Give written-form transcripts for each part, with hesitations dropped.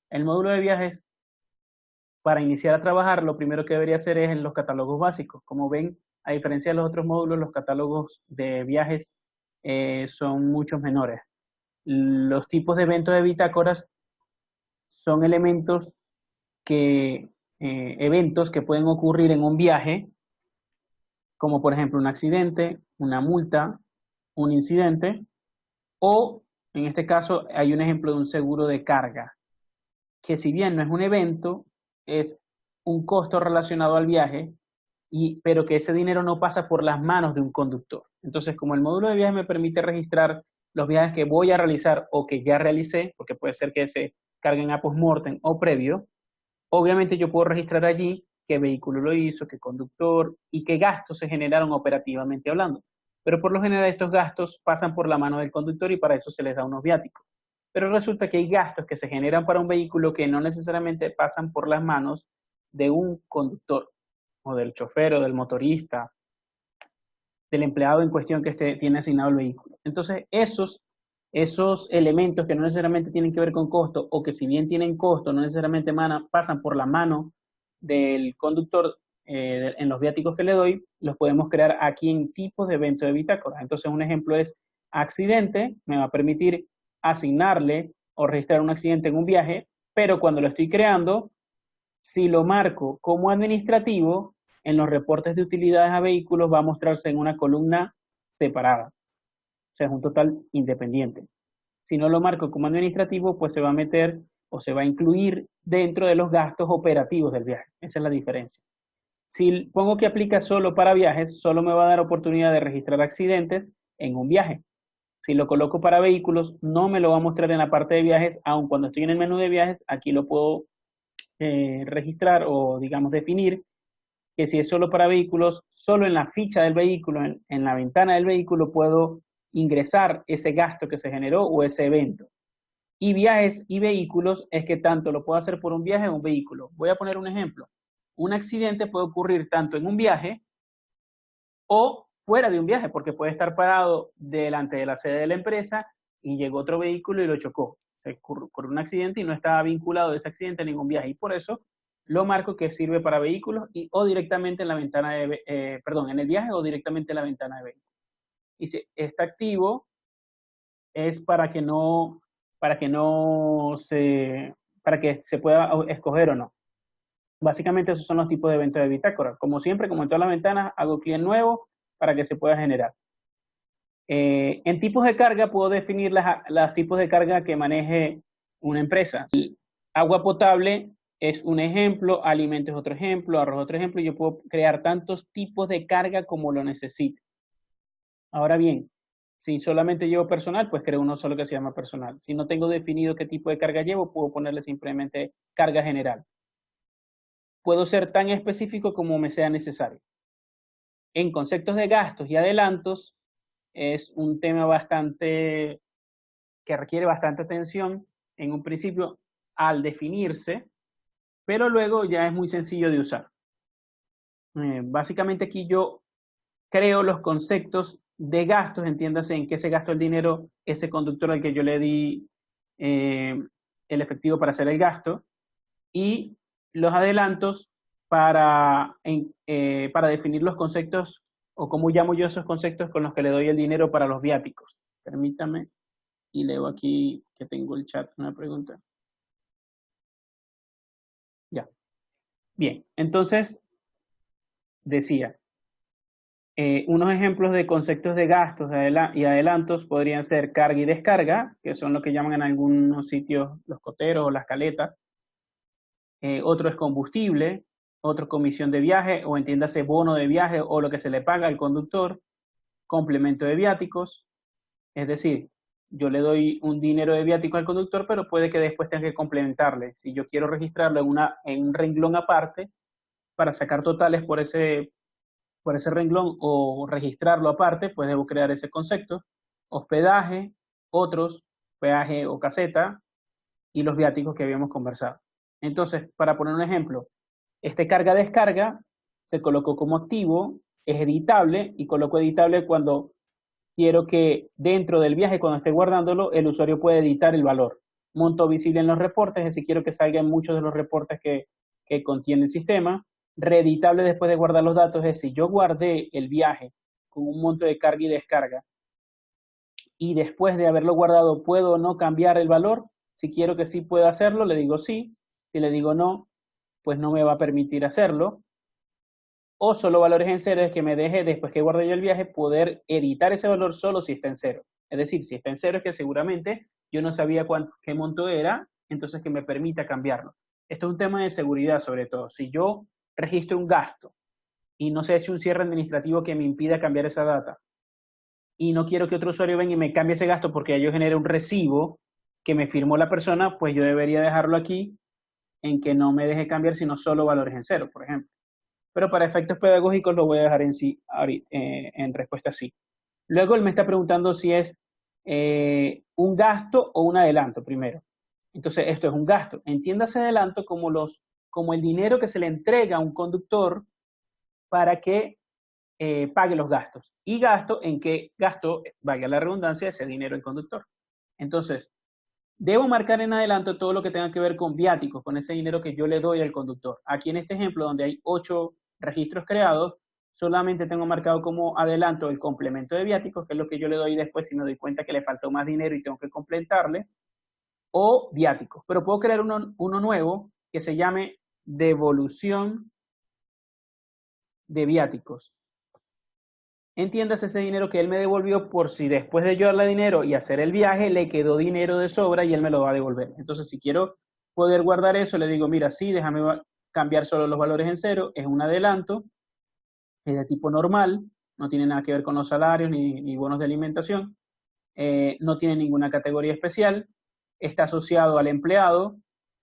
El módulo de viajes, para iniciar a trabajar, lo primero que debería hacer es en los catálogos básicos. Como ven, a diferencia de los otros módulos, los catálogos de viajes son mucho menores. Los tipos de eventos de bitácoras son eventos que pueden ocurrir en un viaje, como por ejemplo un accidente, una multa, un incidente, o en este caso hay un ejemplo de un seguro de carga, que si bien no es un evento, es un costo relacionado al viaje, pero que ese dinero no pasa por las manos de un conductor. Entonces, como el módulo de viaje me permite registrar los viajes que voy a realizar o que ya realicé, porque puede ser que se carguen a postmortem o previo, obviamente yo puedo registrar allí qué vehículo lo hizo, qué conductor y qué gastos se generaron operativamente hablando. Pero por lo general estos gastos pasan por la mano del conductor y para eso se les da unos viáticos. Pero resulta que hay gastos que se generan para un vehículo que no necesariamente pasan por las manos de un conductor o del chofer o del motorista, del empleado en cuestión que tiene asignado el vehículo. Entonces, esos elementos que no necesariamente tienen que ver con costo o que si bien tienen costo, no necesariamente pasan por la mano del conductor en los viáticos que le doy, los podemos crear aquí en tipos de evento de bitácora. Entonces, un ejemplo es accidente, me va a permitir asignarle o registrar un accidente en un viaje, pero cuando lo estoy creando, si lo marco como administrativo, en los reportes de utilidades a vehículos va a mostrarse en una columna separada. O sea, es un total independiente. Si no lo marco como administrativo, pues se va a meter o se va a incluir dentro de los gastos operativos del viaje. Esa es la diferencia. Si pongo que aplica solo para viajes, solo me va a dar oportunidad de registrar accidentes en un viaje. Si lo coloco para vehículos, no me lo va a mostrar en la parte de viajes, aun cuando estoy en el menú de viajes, aquí lo puedo registrar o, digamos, definir que si es solo para vehículos, solo en la ficha del vehículo, en la ventana del vehículo, puedo ingresar ese gasto que se generó o ese evento. Y viajes y vehículos es que tanto lo puedo hacer por un viaje o un vehículo. Voy a poner un ejemplo. Un accidente puede ocurrir tanto en un viaje o fuera de un viaje, porque puede estar parado delante de la sede de la empresa y llegó otro vehículo y lo chocó. Se ocurrió un accidente y no estaba vinculado ese accidente a ningún viaje. Y por eso lo marco que sirve para vehículos o directamente en la ventana en el viaje o directamente en la ventana de vehículos. Y si está activo es para que se pueda escoger o no. Básicamente esos son los tipos de eventos de bitácora. Como siempre, como en todas las ventanas, hago clic en nuevo para que se pueda generar. En tipos de carga puedo definir los tipos de carga que maneje una empresa. Agua potable es un ejemplo, alimento es otro ejemplo, arroz otro ejemplo, y yo puedo crear tantos tipos de carga como lo necesite. Ahora bien, si solamente llevo personal, pues creo uno solo que se llama personal. Si no tengo definido qué tipo de carga llevo, puedo ponerle simplemente carga general. Puedo ser tan específico como me sea necesario. En conceptos de gastos y adelantos, es un tema que requiere bastante atención en un principio al definirse, pero luego ya es muy sencillo de usar. Básicamente aquí yo creo los conceptos de gastos, entiéndase en qué se gastó el dinero ese conductor al que yo le di el efectivo para hacer el gasto, y los adelantos para definir los conceptos o cómo llamo yo esos conceptos con los que le doy el dinero para los viáticos. Permítame y leo aquí que tengo el chat, una pregunta. Ya. Bien, entonces decía, unos ejemplos de conceptos de gastos y adelantos podrían ser carga y descarga, que son lo que llaman en algunos sitios los coteros o las caletas. Otro es combustible, otro comisión de viaje o entiéndase bono de viaje o lo que se le paga al conductor, complemento de viáticos, es decir, yo le doy un dinero de viático al conductor, pero puede que después tenga que complementarle. Si yo quiero registrarlo en un renglón aparte para sacar totales por ese renglón o registrarlo aparte, pues debo crear ese concepto. Hospedaje, otros, peaje o caseta y los viáticos que habíamos conversado. Entonces, para poner un ejemplo, este carga-descarga se colocó como activo, es editable y coloco editable cuando quiero que dentro del viaje, cuando esté guardándolo, el usuario pueda editar el valor. monto visible en los reportes, es decir, quiero que salgan muchos de los reportes que contiene el sistema. Reeditable después de guardar los datos, es decir, yo guardé el viaje con un monto de carga y descarga, y después de haberlo guardado, ¿puedo o no cambiar el valor? Si quiero que sí pueda hacerlo, le digo sí. Si le digo no, pues no me va a permitir hacerlo. O solo valores en cero, es que me deje, después que guarde yo el viaje, poder editar ese valor solo si está en cero. Es decir, si está en cero es que seguramente yo no sabía qué monto era, entonces que me permita cambiarlo. Esto es un tema de seguridad sobre todo. Si yo registro un gasto y no sé si un cierre administrativo que me impida cambiar esa data, y no quiero que otro usuario venga y me cambie ese gasto porque ya yo genere un recibo que me firmó la persona, pues yo debería dejarlo aquí en que no me deje cambiar sino solo valores en cero, por ejemplo. Pero para efectos pedagógicos lo voy a dejar en sí, en respuesta sí. Luego él me está preguntando si es un gasto o un adelanto primero. Entonces esto es un gasto. Entiéndase adelanto como el dinero que se le entrega a un conductor para que pague los gastos. Y gasto, en que gasto, valga la redundancia, ese dinero el conductor. Entonces, debo marcar en adelanto todo lo que tenga que ver con viáticos, con ese dinero que yo le doy al conductor. Aquí en este ejemplo, donde hay 8 registros creados, solamente tengo marcado como adelanto el complemento de viáticos, que es lo que yo le doy después si me doy cuenta que le faltó más dinero y tengo que completarle, o viáticos. Pero puedo crear uno nuevo que se llame devolución de viáticos. Entiéndase ese dinero que él me devolvió por si después de yo darle dinero y hacer el viaje le quedó dinero de sobra y él me lo va a devolver. Entonces, si quiero poder guardar eso, le digo, mira, sí, déjame cambiar solo los valores en cero, es un adelanto, es de tipo normal, no tiene nada que ver con los salarios ni bonos de alimentación, no tiene ninguna categoría especial, está asociado al empleado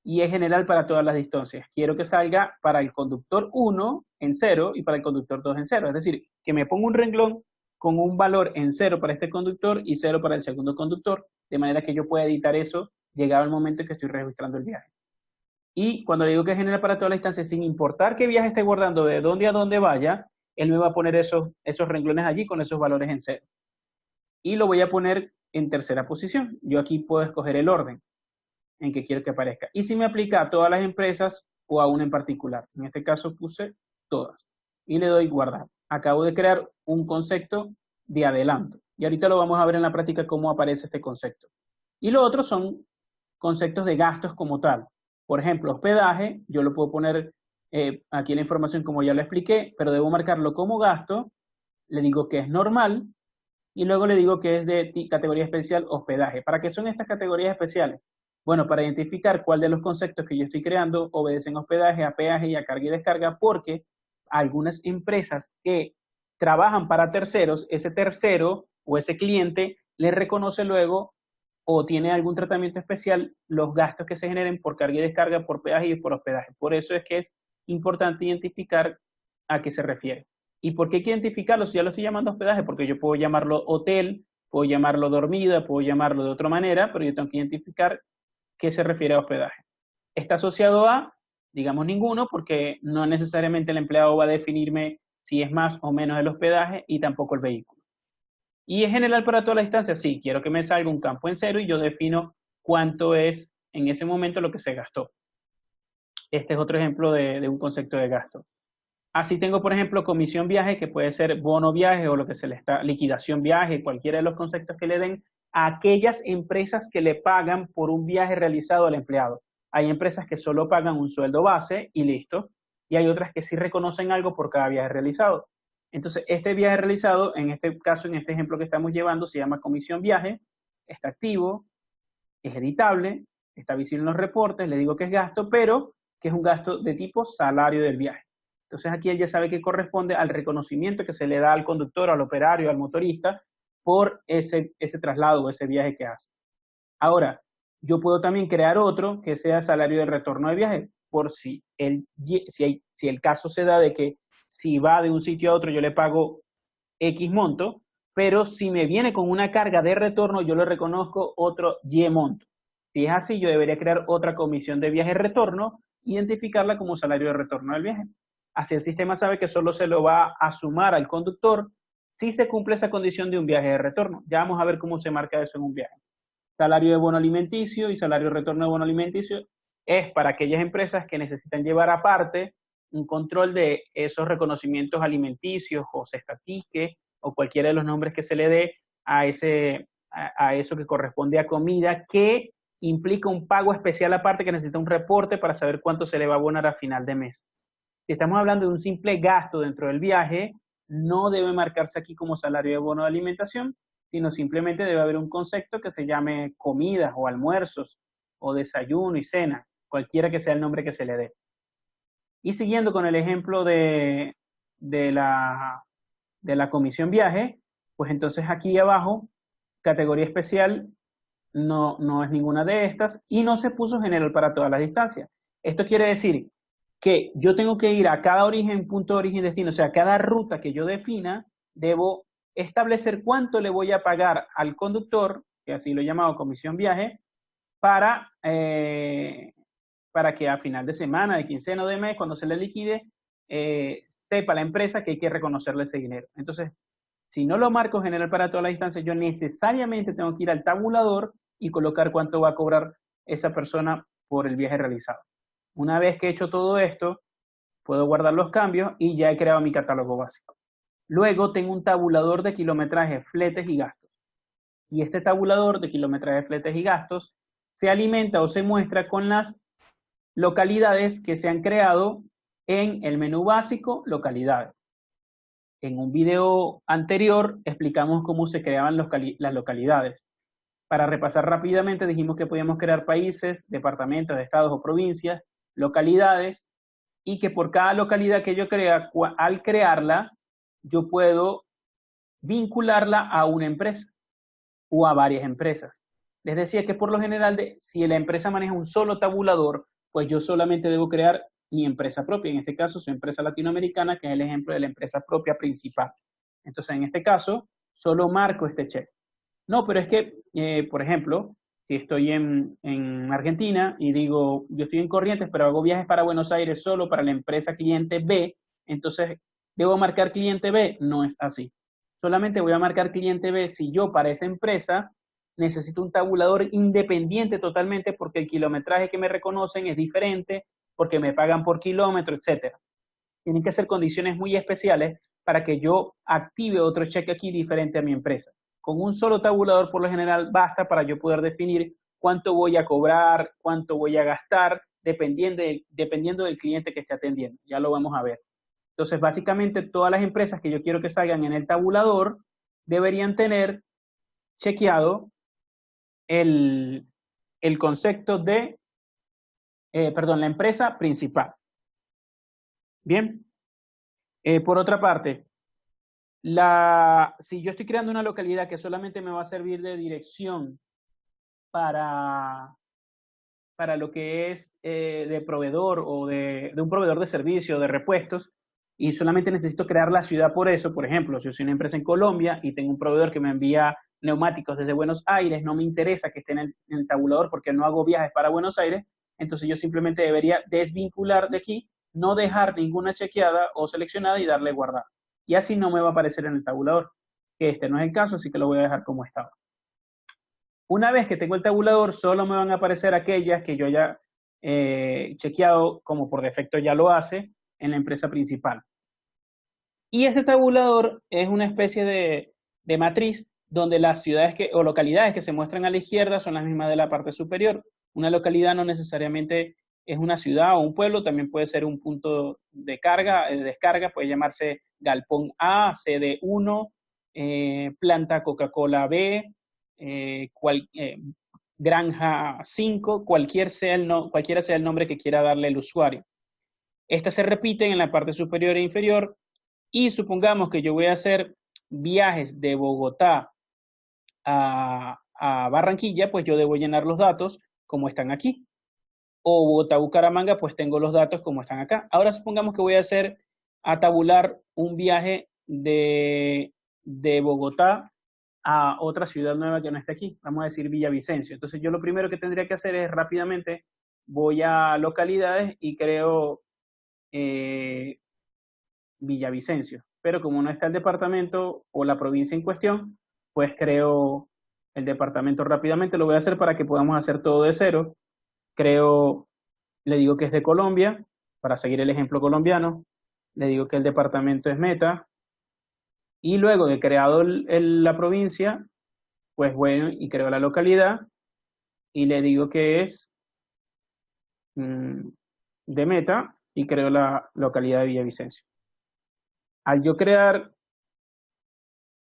y es general para todas las distancias. Quiero que salga para el conductor 1 en 0 y para el conductor 2 en 0. Es decir, que me ponga un renglón con un valor en 0 para este conductor y 0 para el segundo conductor, de manera que yo pueda editar eso llegado el momento en que estoy registrando el viaje. Y cuando le digo que es general para todas las instancias, sin importar qué viaje esté guardando, de dónde a dónde vaya, él me va a poner esos renglones allí con esos valores en 0. Y lo voy a poner en tercera posición. Yo aquí puedo escoger el orden en que quiero que aparezca. Y si me aplica a todas las empresas o a una en particular. En este caso puse todas. Y le doy guardar. Acabo de crear un concepto de adelanto. Y ahorita lo vamos a ver en la práctica cómo aparece este concepto. Y lo otro son conceptos de gastos como tal. Por ejemplo, hospedaje, yo lo puedo poner aquí en la información como ya lo expliqué, pero debo marcarlo como gasto. Le digo que es normal. Y luego le digo que es de categoría especial hospedaje. ¿Para qué son estas categorías especiales? Bueno, para identificar cuál de los conceptos que yo estoy creando obedecen a hospedaje, a peaje y a carga y descarga, porque algunas empresas que trabajan para terceros, ese tercero o ese cliente le reconoce luego o tiene algún tratamiento especial los gastos que se generen por carga y descarga, por peaje y por hospedaje. Por eso es que es importante identificar a qué se refiere. ¿Y por qué hay que identificarlo? Si ya lo estoy llamando hospedaje, porque yo puedo llamarlo hotel, puedo llamarlo dormida, puedo llamarlo de otra manera, pero yo tengo que identificar qué se refiere a hospedaje. Está asociado a, digamos, ninguno, porque no necesariamente el empleado va a definirme si es más o menos el hospedaje y tampoco el vehículo. ¿Y es general para todas las instancias? Sí, quiero que me salga un campo en cero y yo defino cuánto es en ese momento lo que se gastó. Este es otro ejemplo de un concepto de gasto. Así tengo, por ejemplo, comisión viaje, que puede ser bono viaje o lo que se le está, liquidación viaje, cualquiera de los conceptos que le den a aquellas empresas que le pagan por un viaje realizado al empleado. Hay empresas que solo pagan un sueldo base y listo, y hay otras que sí reconocen algo por cada viaje realizado. Entonces, este viaje realizado, en este caso, en este ejemplo que estamos llevando, se llama comisión viaje, está activo, es editable, está visible en los reportes, le digo que es gasto, pero que es un gasto de tipo salario del viaje. Entonces aquí él ya sabe que corresponde al reconocimiento que se le da al conductor, al operario, al motorista, por ese traslado o ese viaje que hace. Ahora, yo puedo también crear otro que sea salario de retorno de viaje, por si el caso se da de que si va de un sitio a otro yo le pago X monto, pero si me viene con una carga de retorno yo le reconozco otro Y monto. Si es así, yo debería crear otra comisión de viaje retorno, identificarla como salario de retorno del viaje. Así el sistema sabe que solo se lo va a sumar al conductor si se cumple esa condición de un viaje de retorno. Ya vamos a ver cómo se marca eso en un viaje. Salario de bono alimenticio y salario de retorno de bono alimenticio es para aquellas empresas que necesitan llevar aparte un control de esos reconocimientos alimenticios o cestatique o cualquiera de los nombres que se le dé a, a eso que corresponde a comida, que implica un pago especial aparte que necesita un reporte para saber cuánto se le va a abonar a final de mes. Si estamos hablando de un simple gasto dentro del viaje, no debe marcarse aquí como salario de bono de alimentación, sino simplemente debe haber un concepto que se llame comidas o almuerzos o desayuno y cena, cualquiera que sea el nombre que se le dé. Y siguiendo con el ejemplo de la comisión viaje, pues entonces aquí abajo, categoría especial, no es ninguna de estas y no se puso general para todas las distancias. Esto quiere decir que yo tengo que ir a cada origen, punto de origen, destino, o sea, cada ruta que yo defina, debo establecer cuánto le voy a pagar al conductor, que así lo he llamado comisión viaje, para, para que a final de semana, de quincena o de mes, cuando se le liquide, sepa la empresa que hay que reconocerle ese dinero. Entonces, si no lo marco general para todas las instancias, yo necesariamente tengo que ir al tabulador y colocar cuánto va a cobrar esa persona por el viaje realizado. Una vez que he hecho todo esto, puedo guardar los cambios y ya he creado mi catálogo básico. Luego tengo un tabulador de kilometraje, fletes y gastos. Y este tabulador de kilometraje, fletes y gastos se alimenta o se muestra con las localidades que se han creado en el menú básico, localidades. En un video anterior explicamos cómo se creaban las localidades. Para repasar rápidamente, dijimos que podíamos crear países, departamentos, estados o provincias, localidades, y que por cada localidad que yo crea, al crearla, yo puedo vincularla a una empresa o a varias empresas. Les decía que por lo general, si la empresa maneja un solo tabulador, pues yo solamente debo crear mi empresa propia, en este caso su empresa latinoamericana, que es el ejemplo de la empresa propia principal. Entonces, en este caso, solo marco este check. No, pero es que, por ejemplo, si estoy en Argentina y digo, yo estoy en Corrientes, pero hago viajes para Buenos Aires solo para la empresa cliente B, entonces, ¿debo marcar cliente B? No es así. Solamente voy a marcar cliente B si yo para esa empresa necesito un tabulador independiente totalmente porque el kilometraje que me reconocen es diferente, porque me pagan por kilómetro, etcétera. Tienen que ser condiciones muy especiales para que yo active otro cheque aquí diferente a mi empresa. Con un solo tabulador por lo general basta para yo poder definir cuánto voy a cobrar, cuánto voy a gastar, dependiendo del cliente que esté atendiendo. Ya lo vamos a ver. Entonces, básicamente, todas las empresas que yo quiero que salgan en el tabulador deberían tener chequeado el concepto de, perdón, la empresa principal. Bien. Por otra parte, si yo estoy creando una localidad que solamente me va a servir de dirección para, para lo que es de proveedor o de un proveedor de servicio, de repuestos, y solamente necesito crear la ciudad por eso, por ejemplo, si yo soy una empresa en Colombia y tengo un proveedor que me envía neumáticos desde Buenos Aires, no me interesa que esté en el tabulador porque no hago viajes para Buenos Aires, entonces yo simplemente debería desvincular de aquí, no dejar ninguna chequeada o seleccionada y darle guardar. Y así no me va a aparecer en el tabulador, que este no es el caso, así que lo voy a dejar como estaba. Una vez que tengo el tabulador, solo me van a aparecer aquellas que yo haya chequeado, como por defecto ya lo hace, en la empresa principal. Y este tabulador es una especie de matriz donde las ciudades o localidades que se muestran a la izquierda son las mismas de la parte superior. Una localidad no necesariamente es una ciudad o un pueblo, también puede ser un punto de carga, de descarga, puede llamarse Galpón A, sede 1, planta Coca-Cola B, Granja 5, cualquiera sea el nombre que quiera darle el usuario. Estas se repiten en la parte superior e inferior y supongamos que yo voy a hacer viajes de Bogotá a Barranquilla, pues yo debo llenar los datos como están aquí. O Bogotá-Bucaramanga, pues tengo los datos como están acá. Ahora supongamos que voy a tabular un viaje de Bogotá a otra ciudad nueva que no está aquí. Vamos a decir Villavicencio. Entonces yo lo primero que tendría que hacer es rápidamente voy a localidades y creo Villavicencio. Pero como no está el departamento o la provincia en cuestión, pues creo el departamento rápidamente. Lo voy a hacer para que podamos hacer todo de cero. Le digo que es de Colombia, para seguir el ejemplo colombiano. Le digo que el departamento es Meta. Y luego de creado la provincia, pues bueno, y creo la localidad. Y le digo que es de Meta y creo la localidad de Villavicencio. Al yo crear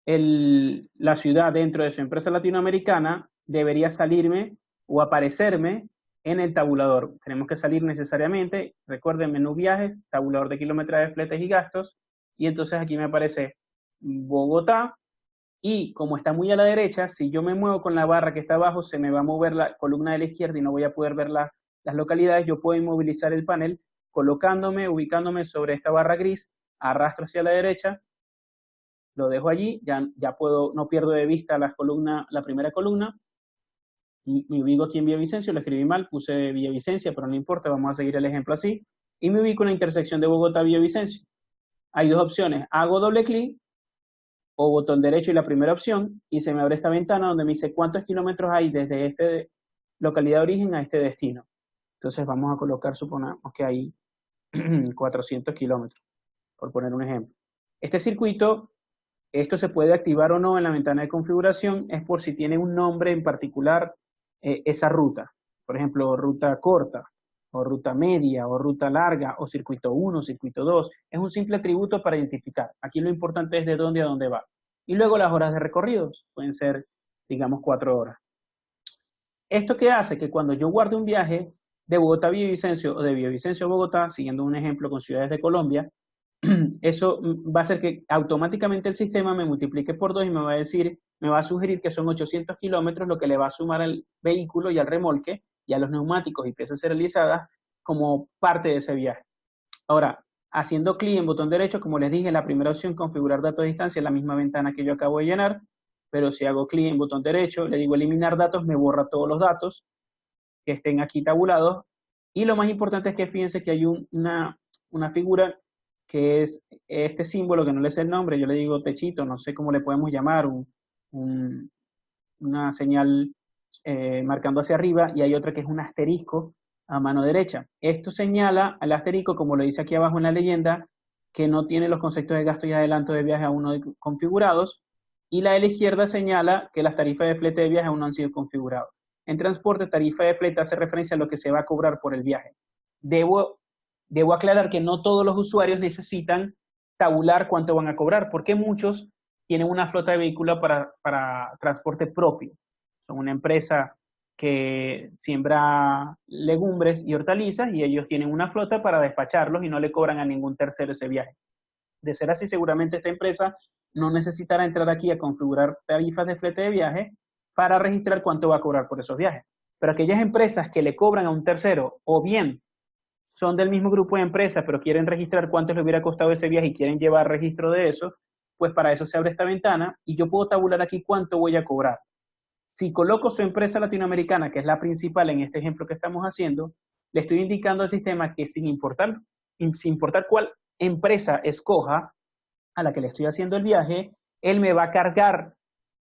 la ciudad dentro de su empresa latinoamericana, debería salirme o aparecerme en el tabulador. Tenemos que salir necesariamente, recuerden, menú viajes, tabulador de kilometraje, fletes y gastos, y entonces aquí me aparece Bogotá, y como está muy a la derecha, si yo me muevo con la barra que está abajo, se me va a mover la columna de la izquierda y no voy a poder ver las localidades. Yo puedo inmovilizar el panel colocándome, ubicándome sobre esta barra gris, arrastro hacia la derecha, lo dejo allí, ya puedo, no pierdo de vista la primera columna, y me ubico aquí en Villavicencio, lo escribí mal, puse Villavicencia, pero no importa, vamos a seguir el ejemplo así, y me ubico en la intersección de Bogotá-Villavicencio. Hay dos opciones, hago doble clic, o botón derecho y la primera opción, y se me abre esta ventana donde me dice cuántos kilómetros hay desde esta localidad de origen a este destino. Entonces vamos a colocar, supongamos que hay 400 kilómetros, por poner un ejemplo. Este circuito, esto se puede activar o no en la ventana de configuración, es por si tiene un nombre en particular esa ruta. Por ejemplo, ruta corta, o ruta media, o ruta larga, o circuito 1, circuito 2. Es un simple atributo para identificar. Aquí lo importante es de dónde a dónde va. Y luego las horas de recorridos, pueden ser, digamos, 4 horas. ¿Esto qué hace? Que cuando yo guarde un viaje de Bogotá a Villavicencio o de Villavicencio a Bogotá, siguiendo un ejemplo con ciudades de Colombia, eso va a hacer que automáticamente el sistema me multiplique por 2 y me va a decir, me va a sugerir que son 800 kilómetros, lo que le va a sumar al vehículo y al remolque y a los neumáticos y piezas serializadas como parte de ese viaje. Ahora, haciendo clic en botón derecho, como les dije, la primera opción, configurar datos a distancia, es la misma ventana que yo acabo de llenar, pero si hago clic en botón derecho, le digo eliminar datos, me borra todos los datos que estén aquí tabulados. Y lo más importante es que fíjense que hay una figura que es este símbolo, que no le sé el nombre, yo le digo techito, no sé cómo le podemos llamar, una señal marcando hacia arriba, y hay otra que es un asterisco a mano derecha. Esto señala al asterisco, como lo dice aquí abajo en la leyenda, que no tiene los conceptos de gasto y adelanto de viaje aún no configurados, y la de la izquierda señala que las tarifas de flete de viaje aún no han sido configuradas. En transporte, tarifa de flete hace referencia a lo que se va a cobrar por el viaje. Debo aclarar que no todos los usuarios necesitan tabular cuánto van a cobrar, porque muchos tienen una flota de vehículos para transporte propio. Son una empresa que siembra legumbres y hortalizas y ellos tienen una flota para despacharlos y no le cobran a ningún tercero ese viaje. De ser así, seguramente esta empresa no necesitará entrar aquí a configurar tarifas de flete de viaje para registrar cuánto va a cobrar por esos viajes. Pero aquellas empresas que le cobran a un tercero, o bien son del mismo grupo de empresas, pero quieren registrar cuánto les hubiera costado ese viaje y quieren llevar registro de eso, pues para eso se abre esta ventana y yo puedo tabular aquí cuánto voy a cobrar. Si coloco su empresa latinoamericana, que es la principal en este ejemplo que estamos haciendo, le estoy indicando al sistema que sin importar cuál empresa escoja a la que le estoy haciendo el viaje, él me va a cargar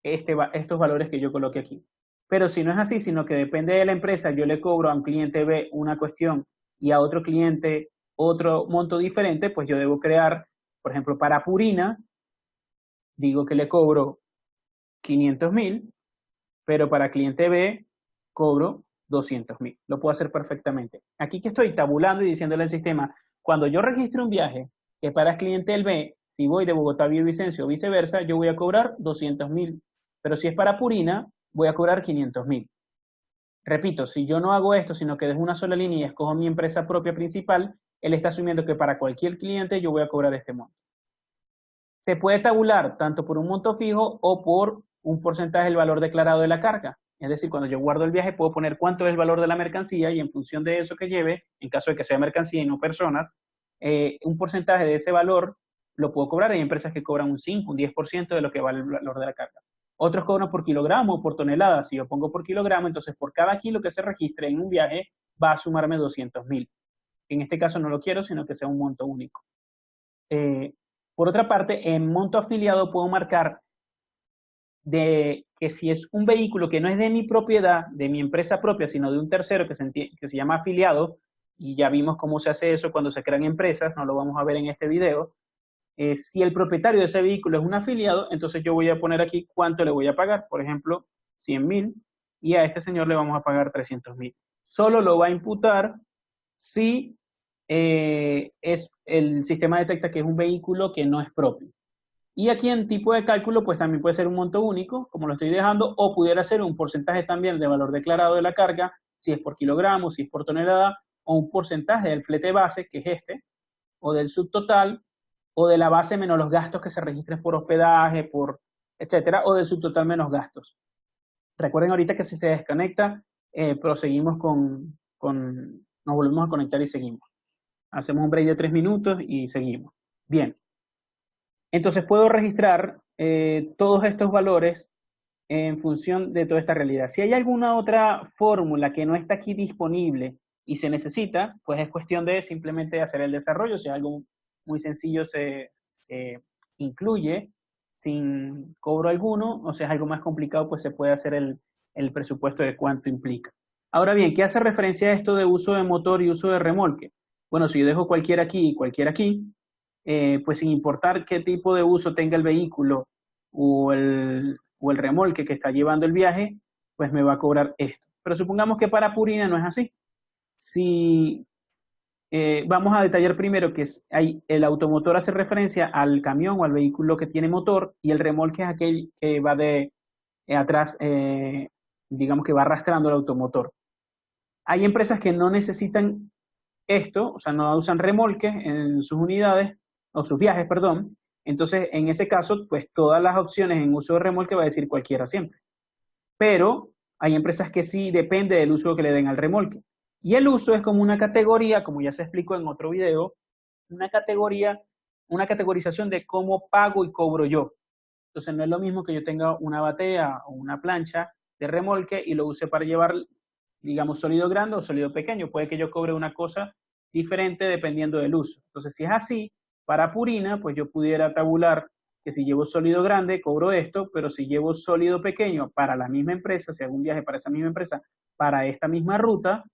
estos valores que yo coloqué aquí. Pero si no es así, sino que depende de la empresa, yo le cobro a un cliente B una cuestión y a otro cliente otro monto diferente, pues yo debo crear, por ejemplo, para Purina, digo que le cobro 500.000, pero para cliente B cobro 200.000. Lo puedo hacer perfectamente. Aquí que estoy tabulando y diciéndole al sistema, cuando yo registro un viaje que para el cliente el B, si voy de Bogotá a Villavicencio o viceversa, yo voy a cobrar 200.000. Pero si es para Purina, voy a cobrar 500.000. Repito, si yo no hago esto, sino que dejo una sola línea y escojo mi empresa propia principal, él está asumiendo que para cualquier cliente yo voy a cobrar este monto. Se puede tabular tanto por un monto fijo o por un porcentaje del valor declarado de la carga. Es decir, cuando yo guardo el viaje puedo poner cuánto es el valor de la mercancía y en función de eso que lleve, en caso de que sea mercancía y no personas, un porcentaje de ese valor lo puedo cobrar. Hay empresas que cobran un 5, un 10% de lo que vale el valor de la carga. Otros cobran por kilogramo o por tonelada. Si yo pongo por kilogramo, entonces por cada kilo que se registre en un viaje va a sumarme 200.000. En este caso no lo quiero, sino que sea un monto único. Por otra parte, en monto afiliado puedo marcar de que si es un vehículo que no es de mi propiedad, de mi empresa propia, sino de un tercero que se llama afiliado, y ya vimos cómo se hace eso cuando se crean empresas, no lo vamos a ver en este video. Si el propietario de ese vehículo es un afiliado, entonces yo voy a poner aquí cuánto le voy a pagar, por ejemplo, 100.000, y a este señor le vamos a pagar 300.000. Solo lo va a imputar si el sistema detecta que es un vehículo que no es propio. Y aquí en tipo de cálculo, pues también puede ser un monto único, como lo estoy dejando, o pudiera ser un porcentaje también de valor declarado de la carga, si es por kilogramo, si es por tonelada, o un porcentaje del flete base, que es este, o del subtotal, o de la base menos los gastos que se registren por hospedaje, por etcétera, o del subtotal menos gastos. Recuerden ahorita que si se desconecta, proseguimos nos volvemos a conectar y seguimos. Hacemos un break de 3 minutos y seguimos. Bien. Entonces puedo registrar todos estos valores en función de toda esta realidad. Si hay alguna otra fórmula que no está aquí disponible y se necesita, pues es cuestión de simplemente hacer el desarrollo. Si algo muy sencillo se incluye sin cobro alguno, o sea, es algo más complicado, pues se puede hacer el presupuesto de cuánto implica. Ahora bien, ¿qué hace referencia a esto de uso de motor y uso de remolque? Bueno, si yo dejo cualquiera aquí y cualquiera aquí, pues sin importar qué tipo de uso tenga el vehículo o el remolque que está llevando el viaje, pues me va a cobrar esto. Pero supongamos que para Purina no es así. Si vamos a detallar primero que el automotor hace referencia al camión o al vehículo que tiene motor, y el remolque es aquel que va de atrás, digamos que va arrastrando el automotor. Hay empresas que no necesitan esto, o sea, no usan remolques en sus unidades, o sus viajes, perdón. Entonces, en ese caso, pues todas las opciones en uso de remolque va a decir cualquiera siempre. Pero hay empresas que sí depende del uso que le den al remolque. Y el uso es como una categoría, como ya se explicó en otro video, una categoría, una categorización de cómo pago y cobro yo. Entonces no es lo mismo que yo tenga una batea o una plancha de remolque y lo use para llevar, digamos, sólido grande o sólido pequeño. Puede que yo cobre una cosa diferente dependiendo del uso. Entonces, si es así, para Purina, pues yo pudiera tabular que si llevo sólido grande, cobro esto, pero si llevo sólido pequeño para la misma empresa, si hago un viaje para esa misma empresa, para esta misma ruta,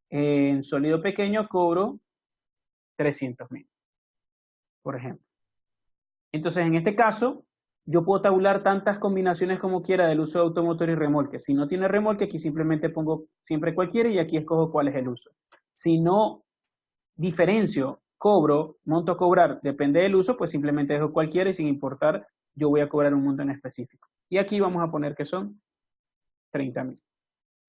en sólido pequeño cobro 300.000, por ejemplo. Entonces, en este caso, yo puedo tabular tantas combinaciones como quiera del uso de automotor y remolque. Si no tiene remolque, aquí simplemente pongo siempre cualquiera y aquí escojo cuál es el uso. Si no diferencio, cobro, monto a cobrar, depende del uso, pues simplemente dejo cualquiera y sin importar, yo voy a cobrar un monto en específico. Y aquí vamos a poner que son 30.000.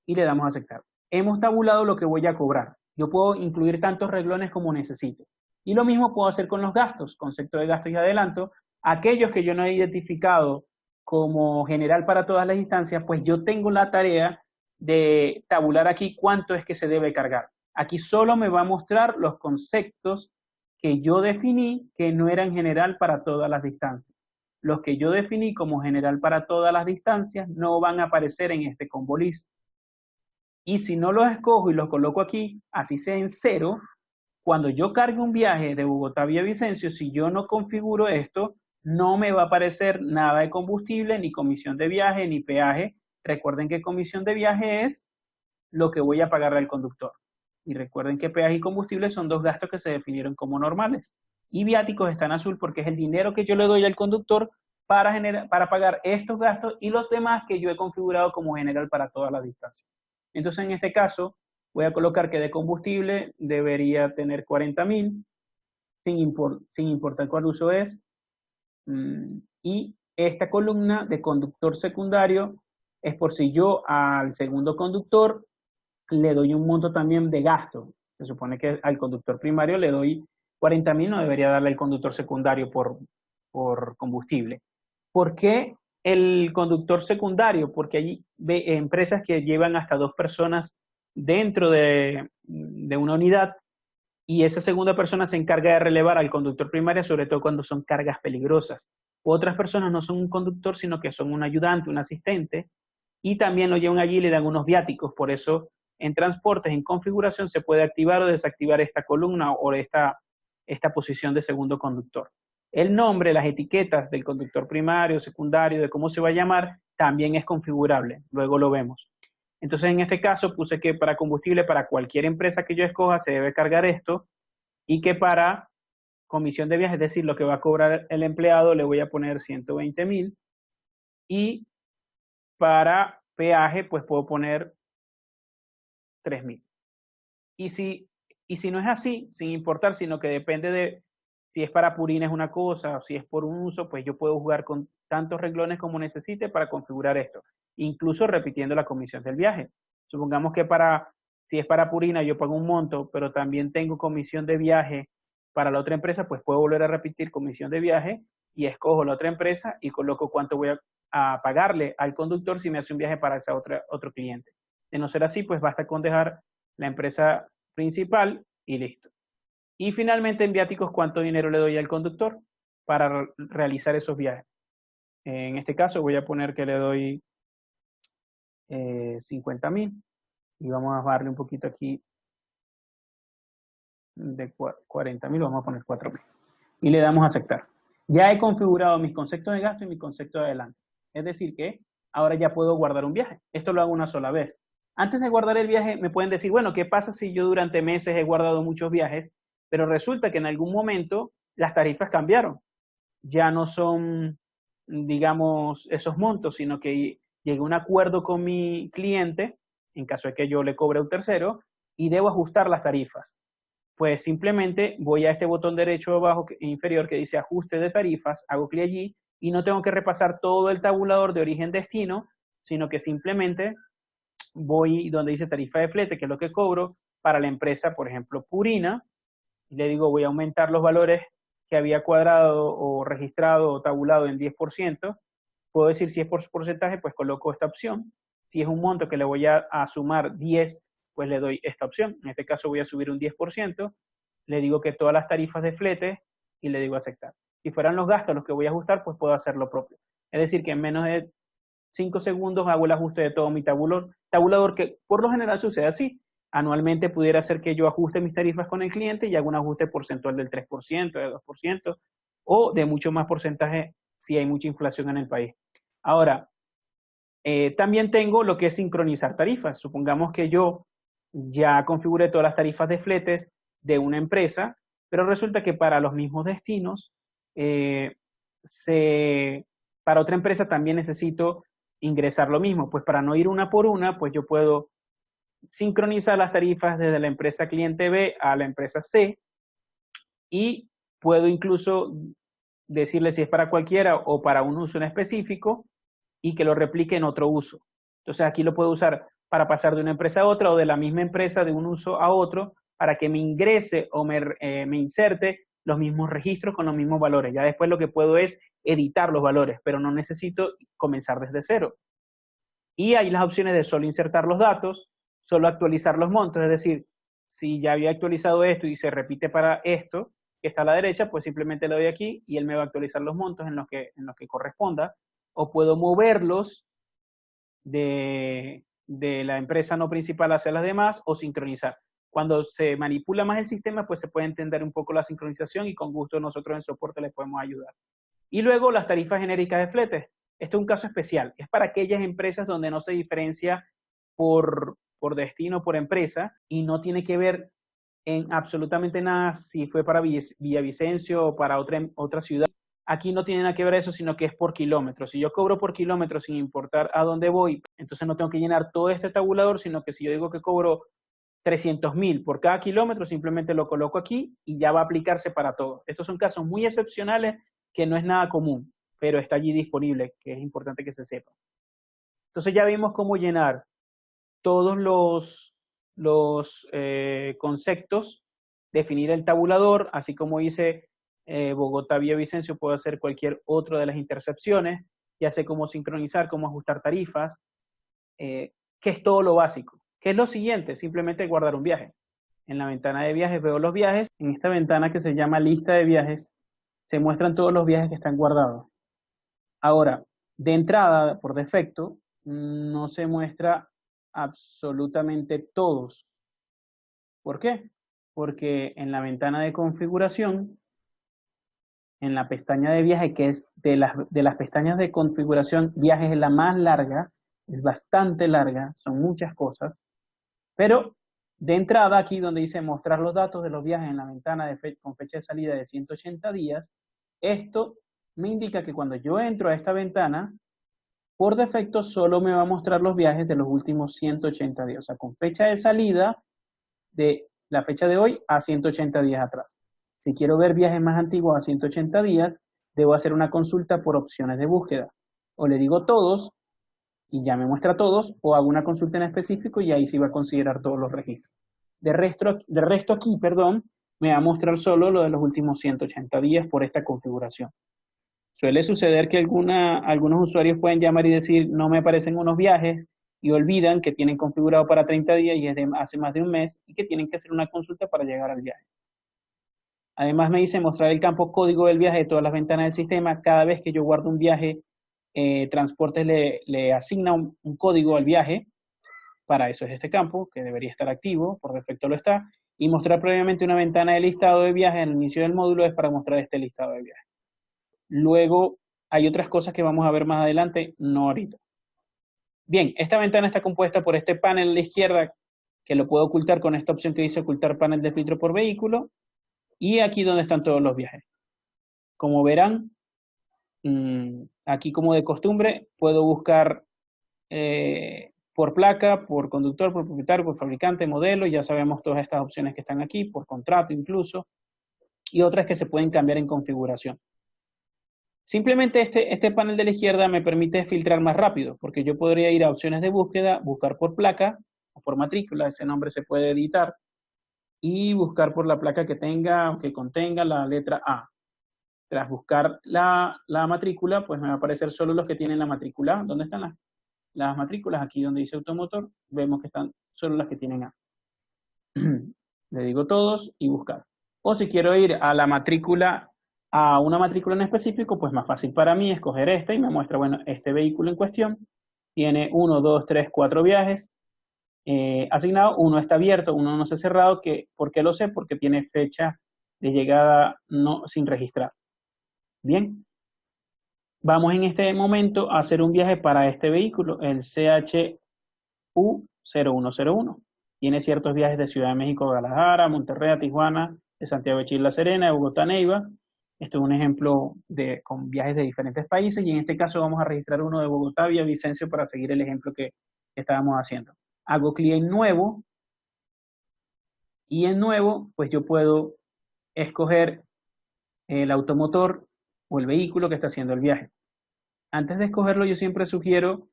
Y le damos a aceptar. Hemos tabulado lo que voy a cobrar. Yo puedo incluir tantos renglones como necesite. Y lo mismo puedo hacer con los gastos, concepto de gastos y adelanto. Aquellos que yo no he identificado como general para todas las instancias, pues yo tengo la tarea de tabular aquí cuánto es que se debe cargar. Aquí solo me va a mostrar los conceptos que yo definí que no eran general para todas las distancias. Los que yo definí como general para todas las distancias no van a aparecer en este combo list. Y si no los escojo y los coloco aquí, así sea en 0, cuando yo cargue un viaje de Bogotá a Villavicencio, si yo no configuro esto, no me va a aparecer nada de combustible, ni comisión de viaje, ni peaje. Recuerden que comisión de viaje es lo que voy a pagarle al conductor. Y recuerden que peaje y combustible son dos gastos que se definieron como normales. Y viáticos está en azul porque es el dinero que yo le doy al conductor para pagar estos gastos y los demás que yo he configurado como general para todas las distancias. Entonces, en este caso, voy a colocar que de combustible debería tener 40.000, sin importar cuál uso es. Y esta columna de conductor secundario es por si yo al segundo conductor le doy un monto también de gasto. Se supone que al conductor primario le doy 40.000, no debería darle al conductor secundario por combustible. ¿Por qué el conductor secundario? Porque hay empresas que llevan hasta 2 personas dentro de una unidad y esa segunda persona se encarga de relevar al conductor primario, sobre todo cuando son cargas peligrosas. Otras personas no son un conductor, sino que son un ayudante, un asistente, y también lo llevan allí y le dan unos viáticos. Por eso en transportes, en configuración, se puede activar o desactivar esta columna o esta posición de segundo conductor. El nombre, las etiquetas del conductor primario, secundario, de cómo se va a llamar, también es configurable, luego lo vemos. Entonces, en este caso puse que para combustible, para cualquier empresa que yo escoja, se debe cargar esto, y que para comisión de viaje, es decir, lo que va a cobrar el empleado, le voy a poner 120.000, y para peaje, pues puedo poner 3.000. Y si no es así, sin importar, sino que depende de si es para Purina es una cosa, o si es por un uso, pues yo puedo jugar con tantos renglones como necesite para configurar esto, incluso repitiendo la comisión del viaje. Supongamos que si es para Purina yo pago un monto, pero también tengo comisión de viaje para la otra empresa, pues puedo volver a repetir comisión de viaje y escojo la otra empresa y coloco cuánto voy a pagarle al conductor si me hace un viaje para ese otro cliente. De no ser así, pues basta con dejar la empresa principal y listo. Y finalmente en viáticos, ¿cuánto dinero le doy al conductor para realizar esos viajes? En este caso voy a poner que le doy 50.000 y vamos a bajarle un poquito aquí de 40.000, vamos a poner 4.000 y le damos a aceptar. Ya he configurado mis conceptos de gasto y mi concepto de adelanto. Es decir que ahora ya puedo guardar un viaje. Esto lo hago una sola vez. Antes de guardar el viaje me pueden decir, bueno, ¿qué pasa si yo durante meses he guardado muchos viajes, pero resulta que en algún momento las tarifas cambiaron? Ya no son, digamos, esos montos, sino que llegué a un acuerdo con mi cliente, en caso de que yo le cobre a un tercero, y debo ajustar las tarifas. Pues simplemente voy a este botón derecho abajo inferior que dice ajuste de tarifas, hago clic allí y no tengo que repasar todo el tabulador de origen-destino, sino que simplemente voy donde dice tarifa de flete, que es lo que cobro para la empresa, por ejemplo, Purina, y le digo voy a aumentar los valores que había cuadrado o registrado o tabulado en 10%. Puedo decir si es por porcentaje, pues coloco esta opción. Si es un monto que le voy a sumar 10, pues le doy esta opción. En este caso voy a subir un 10%, le digo que todas las tarifas de flete y le digo aceptar. Si fueran los gastos los que voy a ajustar, pues puedo hacer lo propio. Es decir, que en menos de 5 segundos hago el ajuste de todo mi tabulador que por lo general sucede así. Anualmente pudiera ser que yo ajuste mis tarifas con el cliente y haga un ajuste porcentual del 3%, de 2%, o de mucho más porcentaje si hay mucha inflación en el país. Ahora, también tengo lo que es sincronizar tarifas. Supongamos que yo ya configuré todas las tarifas de fletes de una empresa, pero resulta que para los mismos destinos, para otra empresa también necesito ingresar lo mismo. Pues para no ir una por una, pues yo puedo sincronizar las tarifas desde la empresa cliente B a la empresa C y puedo incluso decirle si es para cualquiera o para un uso en específico y que lo replique en otro uso. Entonces aquí lo puedo usar para pasar de una empresa a otra o de la misma empresa de un uso a otro para que me ingrese o me inserte los mismos registros con los mismos valores. Ya después lo que puedo es editar los valores, pero no necesito comenzar desde cero. Y hay las opciones de solo insertar los datos, solo actualizar los montos, es decir, si ya había actualizado esto y se repite para esto, que está a la derecha, pues simplemente le doy aquí y él me va a actualizar los montos en los que corresponda, o puedo moverlos de la empresa no principal hacia las demás o sincronizar. Cuando se manipula más el sistema, pues se puede entender un poco la sincronización y con gusto nosotros en soporte les podemos ayudar. Y luego las tarifas genéricas de fletes. Esto es un caso especial. Es para aquellas empresas donde no se diferencia por destino, por empresa, y no tiene que ver en absolutamente nada si fue para Villavicencio o para otra ciudad. Aquí no tiene nada que ver eso, sino que es por kilómetros. Si yo cobro por kilómetros sin importar a dónde voy, entonces no tengo que llenar todo este tabulador, sino que si yo digo que cobro 300.000 por cada kilómetro, simplemente lo coloco aquí y ya va a aplicarse para todo. Estos son casos muy excepcionales que no es nada común, pero está allí disponible, que es importante que se sepa. Entonces ya vimos cómo llenar todos los conceptos, definir el tabulador, así como hice Bogotá-Villavicencio, puedo hacer cualquier otro de las intercepciones, ya sé cómo sincronizar, cómo ajustar tarifas, que es todo lo básico. ¿Qué es lo siguiente? Simplemente guardar un viaje. En la ventana de viajes veo los viajes. En esta ventana que se llama lista de viajes, se muestran todos los viajes que están guardados. Ahora, de entrada, por defecto, no se muestra absolutamente todos. ¿Por qué? Porque en la ventana de configuración en la pestaña de viaje, que es de las pestañas de configuración, viajes es la más larga, es bastante larga, son muchas cosas, pero de entrada aquí donde dice mostrar los datos de los viajes en la ventana con fecha de salida de 180 días, esto me indica que cuando yo entro a esta ventana, por defecto solo me va a mostrar los viajes de los últimos 180 días, o sea, con fecha de salida de la fecha de hoy a 180 días atrás. Si quiero ver viajes más antiguos a 180 días, debo hacer una consulta por opciones de búsqueda. O le digo todos y ya me muestra todos, o hago una consulta en específico y ahí sí va a considerar todos los registros. De resto aquí, perdón, me va a mostrar solo lo de los últimos 180 días por esta configuración. Suele suceder que algunos usuarios pueden llamar y decir, no me aparecen unos viajes, y olvidan que tienen configurado para 30 días y es de hace más de un mes, y que tienen que hacer una consulta para llegar al viaje. Además me dice mostrar el campo código del viaje de todas las ventanas del sistema. Cada vez que yo guardo un viaje, Transportes le asigna un código al viaje. Para eso es este campo, que debería estar activo, por defecto lo está. Y mostrar previamente una ventana de listado de viajes en el inicio del módulo es para mostrar este listado de viajes. Luego hay otras cosas que vamos a ver más adelante, no ahorita. Bien, esta ventana está compuesta por este panel a la izquierda, que lo puedo ocultar con esta opción que dice ocultar panel de filtro por vehículo, y aquí donde están todos los viajes. Como verán, aquí como de costumbre, puedo buscar por placa, por conductor, por propietario, por fabricante, modelo, ya sabemos todas estas opciones que están aquí, por contrato incluso, y otras que se pueden cambiar en configuración. Simplemente este panel de la izquierda me permite filtrar más rápido, porque yo podría ir a opciones de búsqueda, buscar por placa o por matrícula, ese nombre se puede editar, y buscar por la placa que contenga la letra A. Tras buscar la matrícula, pues me va a aparecer solo los que tienen la matrícula. ¿Dónde están las matrículas? Aquí donde dice automotor, vemos que están solo las que tienen A. Le digo todos y buscar. O si quiero ir a una matrícula en específico, pues más fácil para mí escoger esta y me muestra, bueno, este vehículo en cuestión tiene 1, 2, 3, 4 viajes asignados, uno está abierto, uno no está cerrado. ¿Por qué lo sé? Porque tiene fecha de llegada sin registrar. Bien, vamos en este momento a hacer un viaje para este vehículo, el CHU0101. Tiene ciertos viajes de Ciudad de México a Guadalajara, Monterrey, a Tijuana, de Santiago de Chile, La Serena, de Bogotá, Neiva. Esto es un ejemplo con viajes de diferentes países y en este caso vamos a registrar uno de Bogotá, Villavicencio, para seguir el ejemplo que estábamos haciendo. Hago clic en nuevo y en nuevo pues yo puedo escoger el automotor o el vehículo que está haciendo el viaje. Antes de escogerlo yo siempre sugiero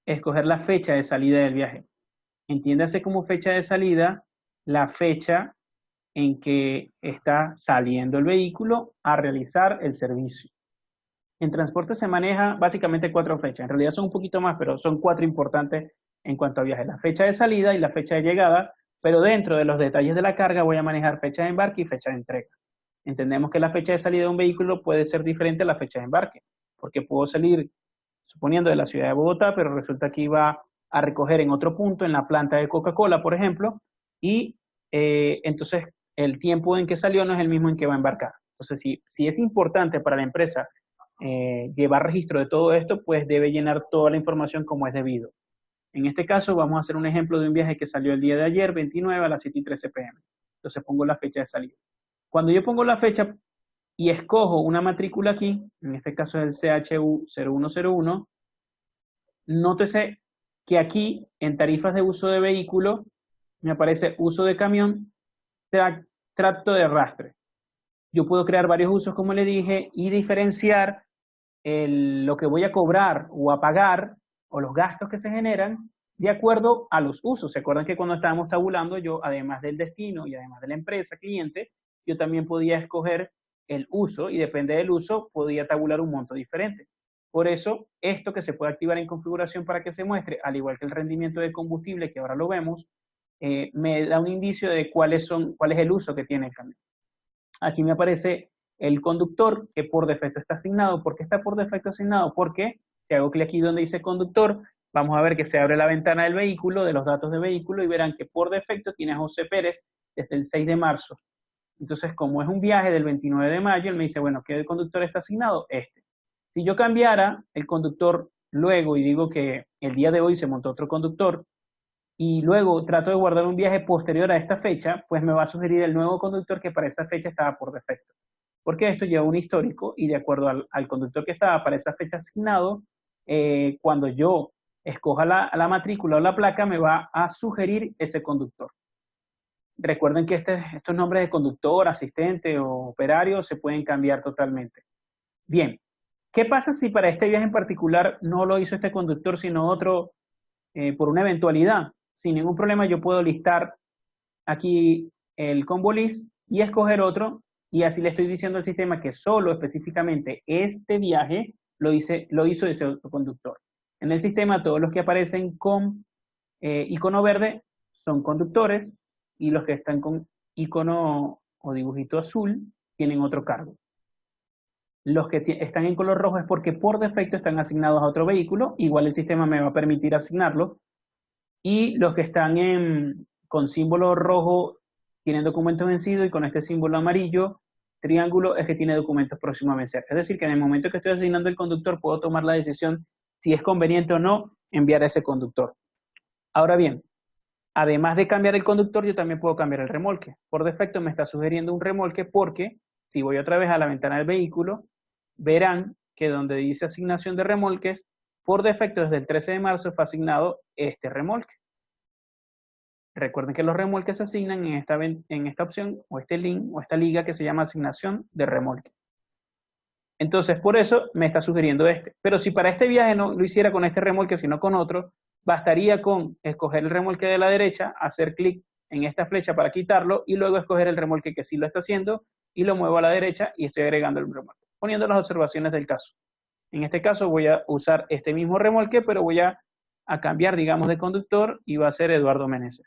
escoger la fecha de salida del viaje. Entiéndase como fecha de salida la fecha en que está saliendo el vehículo a realizar el servicio. En transporte se maneja básicamente 4 fechas, en realidad son un poquito más, pero son 4 importantes en cuanto a viaje. La fecha de salida y la fecha de llegada, pero dentro de los detalles de la carga voy a manejar fecha de embarque y fecha de entrega. Entendemos que la fecha de salida de un vehículo puede ser diferente a la fecha de embarque, porque puedo salir, suponiendo, de la ciudad de Bogotá, pero resulta que iba a recoger en otro punto, en la planta de Coca-Cola, por ejemplo, y entonces el tiempo en que salió no es el mismo en que va a embarcar. Entonces, si es importante para la empresa llevar registro de todo esto, pues debe llenar toda la información como es debido. En este caso vamos a hacer un ejemplo de un viaje que salió el día de ayer, 29 a las 7:13 p.m. Entonces pongo la fecha de salida. Cuando yo pongo la fecha y escojo una matrícula aquí, en este caso es el CHU0101, nótese que aquí en tarifas de uso de vehículo me aparece uso de camión, tracto de arrastre. Yo puedo crear varios usos, como le dije, y diferenciar lo que voy a cobrar o a pagar o los gastos que se generan de acuerdo a los usos. ¿Se acuerdan que cuando estábamos tabulando, yo además del destino y además de la empresa cliente, yo también podía escoger el uso y depende del uso podía tabular un monto diferente? Por eso, esto que se puede activar en configuración para que se muestre, al igual que el rendimiento de combustible, que ahora lo vemos, me da un indicio de cuál es el uso que tiene el camión. Aquí me aparece el conductor, que por defecto está asignado. ¿Por qué está por defecto asignado? Porque si hago clic aquí donde dice conductor, vamos a ver que se abre la ventana del vehículo, de los datos de vehículo, y verán que por defecto tiene a José Pérez desde el 6 de marzo. Entonces, como es un viaje del 29 de mayo, él me dice, bueno, ¿qué conductor está asignado? Este. Si yo cambiara el conductor luego y digo que el día de hoy se montó otro conductor, y luego trato de guardar un viaje posterior a esta fecha, pues me va a sugerir el nuevo conductor que para esa fecha estaba por defecto. Porque esto lleva un histórico y de acuerdo al conductor que estaba para esa fecha asignado, cuando yo escoja la matrícula o la placa, me va a sugerir ese conductor. Recuerden que estos nombres de conductor, asistente o operario se pueden cambiar totalmente. Bien, ¿qué pasa si para este viaje en particular no lo hizo este conductor, sino otro por una eventualidad? Sin ningún problema yo puedo listar aquí el combo list y escoger otro, y así le estoy diciendo al sistema que solo específicamente este viaje lo hizo ese otro conductor. En el sistema todos los que aparecen con icono verde son conductores, y los que están con icono o dibujito azul tienen otro cargo. Los que están en color rojo es porque por defecto están asignados a otro vehículo, igual el sistema me va a permitir asignarlo, y los que están con símbolo rojo tienen documentos vencidos, y con este símbolo amarillo, triángulo, es que tiene documentos próximos a vencer. Es decir, que en el momento que estoy asignando el conductor puedo tomar la decisión si es conveniente o no enviar a ese conductor. Ahora bien, además de cambiar el conductor, yo también puedo cambiar el remolque. Por defecto me está sugiriendo un remolque porque si voy otra vez a la ventana del vehículo, verán que donde dice asignación de remolques, por defecto desde el 13 de marzo fue asignado este remolque. Recuerden que los remolques se asignan en esta opción, o este link, o esta liga que se llama asignación de remolque. Entonces, por eso me está sugiriendo este. Pero si para este viaje no lo hiciera con este remolque, sino con otro, bastaría con escoger el remolque de la derecha, hacer clic en esta flecha para quitarlo, y luego escoger el remolque que sí lo está haciendo, y lo muevo a la derecha, y estoy agregando el remolque, poniendo las observaciones del caso. En este caso voy a usar este mismo remolque, pero voy a cambiar, digamos, de conductor, y va a ser Eduardo Meneses.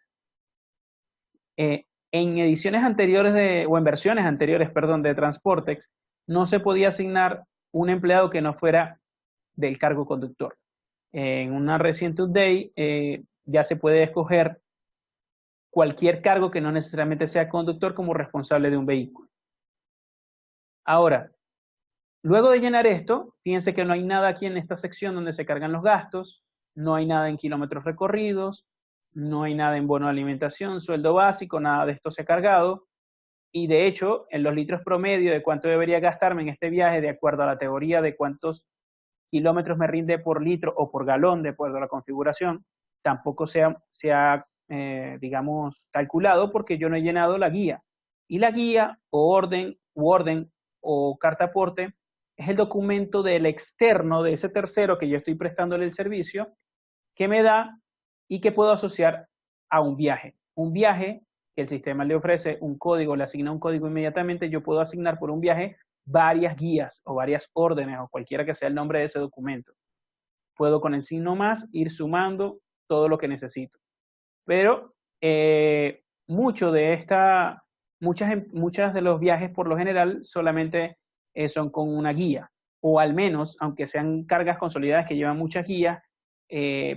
En ediciones anteriores o en versiones anteriores, perdón, de Transportex, no se podía asignar un empleado que no fuera del cargo conductor. En una reciente update ya se puede escoger cualquier cargo que no necesariamente sea conductor como responsable de un vehículo. Ahora, luego de llenar esto, fíjense que no hay nada aquí en esta sección donde se cargan los gastos, no hay nada en kilómetros recorridos, no hay nada en bono de alimentación, sueldo básico, nada de esto se ha cargado. Y de hecho, en los litros promedio de cuánto debería gastarme en este viaje, de acuerdo a la teoría de cuántos kilómetros me rinde por litro o por galón, de acuerdo a la configuración, tampoco se ha digamos, calculado, porque yo no he llenado la guía. Y la guía o orden o carta aporte es el documento del externo, de ese tercero que yo estoy prestándole el servicio, que me da y que puedo asociar a un viaje. Un viaje que el sistema le ofrece un código, le asigna un código inmediatamente, yo puedo asignar por un viaje varias guías o varias órdenes o cualquiera que sea el nombre de ese documento. Puedo con el signo más ir sumando todo lo que necesito. Pero muchas de los viajes por lo general solamente son con una guía, o al menos, aunque sean cargas consolidadas que llevan muchas guías,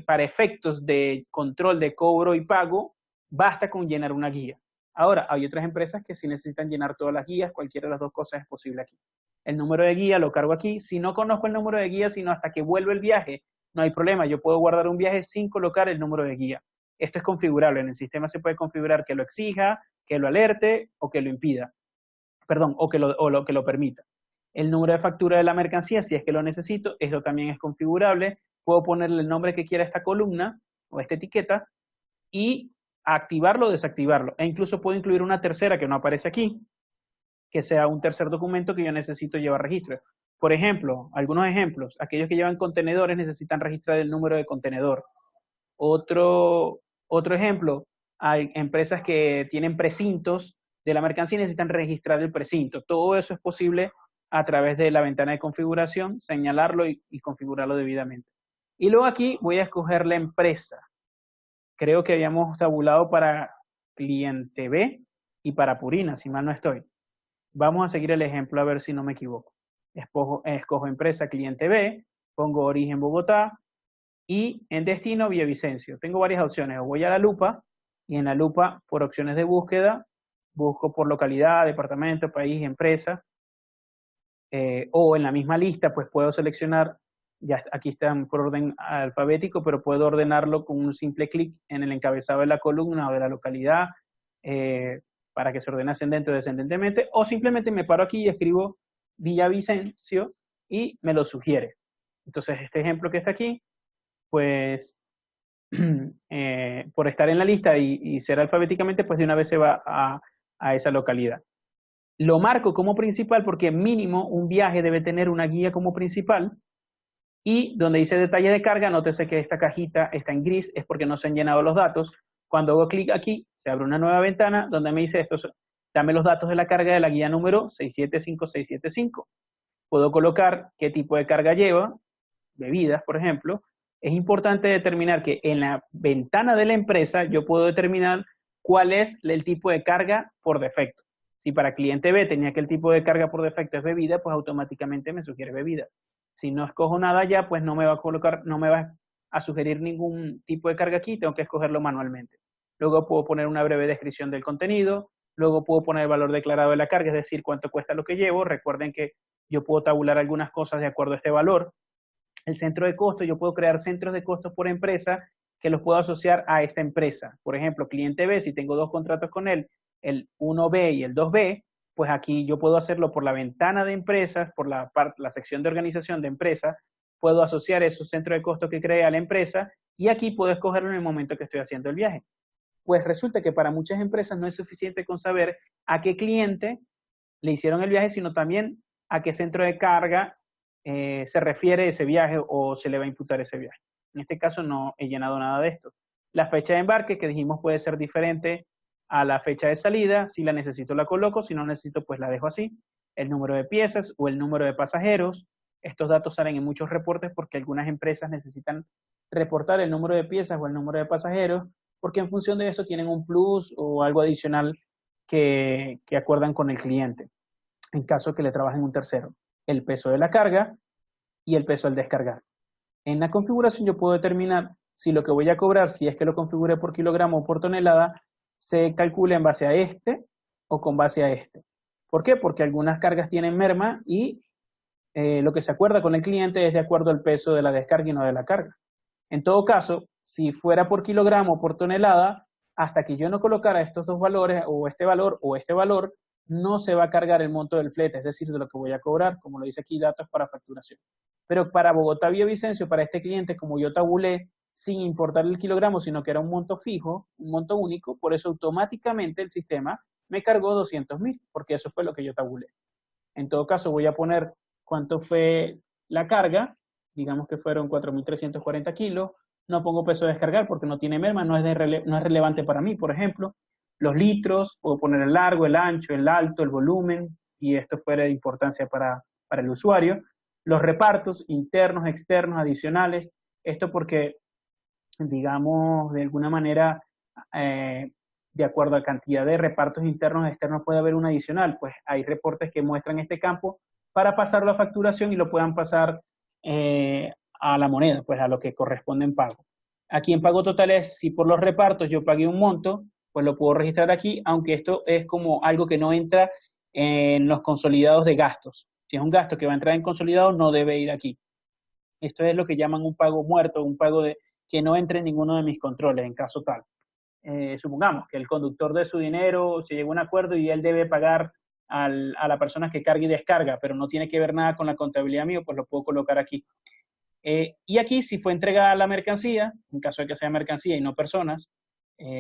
para efectos de control de cobro y pago, basta con llenar una guía. Ahora, hay otras empresas que sí necesitan llenar todas las guías, cualquiera de las dos cosas es posible aquí. El número de guía lo cargo aquí. Si no conozco el número de guía, sino hasta que vuelve el viaje, no hay problema, yo puedo guardar un viaje sin colocar el número de guía. Esto es configurable, en el sistema se puede configurar que lo exija, que lo alerte o que lo impida. Perdón, o que lo permita. El número de factura de la mercancía, si es que lo necesito, eso también es configurable. Puedo ponerle el nombre que quiera a esta columna o esta etiqueta y activarlo o desactivarlo. E incluso puedo incluir una tercera que no aparece aquí, que sea un tercer documento que yo necesito llevar registro. Por ejemplo, algunos ejemplos, aquellos que llevan contenedores necesitan registrar el número de contenedor. Otro ejemplo, hay empresas que tienen precintos de la mercancía y necesitan registrar el precinto. Todo eso es posible a través de la ventana de configuración, señalarlo y configurarlo debidamente. Y luego aquí voy a escoger la empresa. Creo que habíamos tabulado para cliente B y para Purina, si mal no estoy. Vamos a seguir el ejemplo a ver si no me equivoco. Escojo empresa cliente B, pongo origen Bogotá, y en destino Villavicencio. Tengo varias opciones, o voy a la lupa, y en la lupa, por opciones de búsqueda, busco por localidad, departamento, país, empresa, o en la misma lista, pues puedo seleccionar, ya aquí están por orden alfabético, pero puedo ordenarlo con un simple clic en el encabezado de la columna o de la localidad, para que se ordene ascendente o descendentemente, o simplemente me paro aquí y escribo Villavicencio y me lo sugiere. Entonces, este ejemplo que está aquí, pues, por estar en la lista y ser alfabéticamente, pues de una vez se va a esa localidad. Lo marco como principal porque mínimo un viaje debe tener una guía como principal, y donde dice detalle de carga, nótese que esta cajita está en gris, es porque no se han llenado los datos. Cuando hago clic aquí, se abre una nueva ventana donde me dice esto, dame los datos de la carga de la guía número 675675. Puedo colocar qué tipo de carga lleva, bebidas, por ejemplo. Es importante determinar que en la ventana de la empresa yo puedo determinar cuál es el tipo de carga por defecto. Si para cliente B tenía que el tipo de carga por defecto es bebida, pues automáticamente me sugiere bebida. Si no escojo nada ya, pues no me va a colocar, no me va a sugerir ningún tipo de carga aquí, tengo que escogerlo manualmente. Luego puedo poner una breve descripción del contenido, luego puedo poner el valor declarado de la carga, es decir, cuánto cuesta lo que llevo. Recuerden que yo puedo tabular algunas cosas de acuerdo a este valor. El centro de costo, yo puedo crear centros de costos por empresa que los puedo asociar a esta empresa. Por ejemplo, cliente B, si tengo dos contratos con él, el 1B y el 2B, pues aquí yo puedo hacerlo por la ventana de empresas, por la sección de organización de empresas, puedo asociar esos centros de costos que creé a la empresa y aquí puedo escogerlo en el momento que estoy haciendo el viaje. Pues resulta que para muchas empresas no es suficiente con saber a qué cliente le hicieron el viaje, sino también a qué centro de carga se refiere ese viaje o se le va a imputar ese viaje. En este caso no he llenado nada de esto. La fecha de embarque, que dijimos puede ser diferente a la fecha de salida. Si la necesito la coloco, si no necesito pues la dejo así. El número de piezas o el número de pasajeros. Estos datos salen en muchos reportes porque algunas empresas necesitan reportar el número de piezas o el número de pasajeros, porque en función de eso tienen un plus o algo adicional que acuerdan con el cliente, en caso que le trabajen un tercero. El peso de la carga y el peso al descargar. En la configuración yo puedo determinar si lo que voy a cobrar, si es que lo configure por kilogramo o por tonelada, se calcula en base a este o con base a este. ¿Por qué? Porque algunas cargas tienen merma y lo que se acuerda con el cliente es de acuerdo al peso de la descarga y no de la carga. En todo caso, si fuera por kilogramo o por tonelada, hasta que yo no colocara estos dos valores, o este valor, no se va a cargar el monto del flete, es decir, de lo que voy a cobrar, como lo dice aquí, datos para facturación. Pero para Bogotá Villavicencio, para este cliente, como yo tabulé, sin importar el kilogramo, sino que era un monto fijo, un monto único, por eso automáticamente el sistema me cargó 200.000, porque eso fue lo que yo tabulé. En todo caso, voy a poner cuánto fue la carga, digamos que fueron 4.340 kilos, no pongo peso de descargar porque no tiene merma, no es relevante para mí, por ejemplo. Los litros, puedo poner el largo, el ancho, el alto, el volumen, si esto fuera de importancia para el usuario. Los repartos internos, externos, adicionales, esto porque, digamos, de alguna manera, de acuerdo a cantidad de repartos internos, externos, puede haber un adicional, pues hay reportes que muestran este campo para pasar la facturación y lo puedan pasar a la moneda, pues a lo que corresponde en pago. Aquí en pago total es, si por los repartos yo pagué un monto, pues lo puedo registrar aquí, aunque esto es como algo que no entra en los consolidados de gastos. Si es un gasto que va a entrar en consolidado, no debe ir aquí. Esto es lo que llaman un pago muerto, un pago que no entre en ninguno de mis controles, en caso tal. Supongamos que el conductor de su dinero se llegó a un acuerdo y él debe pagar a la persona que carga y descarga, pero no tiene que ver nada con la contabilidad mío, pues lo puedo colocar aquí. Y aquí, si fue entregada la mercancía, en caso de que sea mercancía y no personas,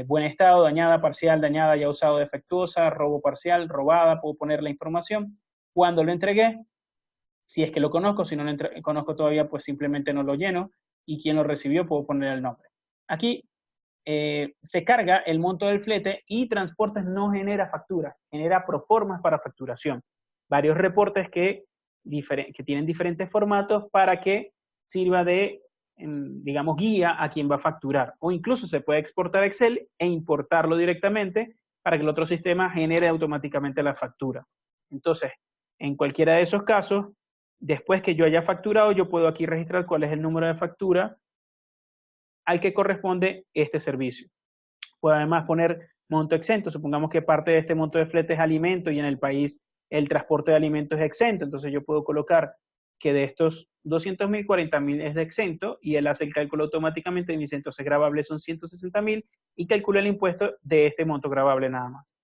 buen estado, dañada, parcial, dañada, ya usado, defectuosa, robo parcial, robada, puedo poner la información. Cuando lo entregué, si es que lo conozco, si no lo conozco todavía, pues simplemente no lo lleno. Y quien lo recibió, puedo poner el nombre. Aquí se carga el monto del flete y Transportes no genera factura, genera proformas para facturación. Varios reportes que tienen diferentes formatos para que sirva de, digamos, guía a quien va a facturar. O incluso se puede exportar Excel e importarlo directamente para que el otro sistema genere automáticamente la factura. Entonces, en cualquiera de esos casos, después que yo haya facturado, yo puedo aquí registrar cuál es el número de factura al que corresponde este servicio. Puedo además poner monto exento. Supongamos que parte de este monto de flete es alimento y en el país el transporte de alimentos es exento. Entonces yo puedo colocar que de estos 200.000, 40.000 es de exento y él hace el cálculo automáticamente y me dice entonces gravable son 160.000 y calcula el impuesto de este monto gravable nada más.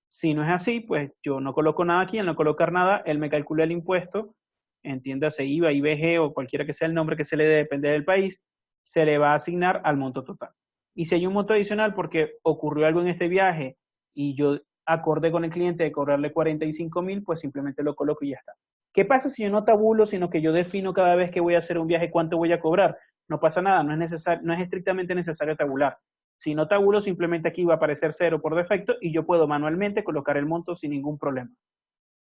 Si no es así, pues yo no coloco nada aquí, al no colocar nada, él me calcula el impuesto, entiéndase IVA, IBG o cualquiera que sea el nombre que se le dé, depende del país, se le va a asignar al monto total. Y si hay un monto adicional porque ocurrió algo en este viaje y yo acordé con el cliente de cobrarle 45.000, pues simplemente lo coloco y ya está. ¿Qué pasa si yo no tabulo, sino que yo defino cada vez que voy a hacer un viaje cuánto voy a cobrar? No pasa nada, no es estrictamente necesario tabular. Si no tabulo, simplemente aquí va a aparecer 0 por defecto y yo puedo manualmente colocar el monto sin ningún problema.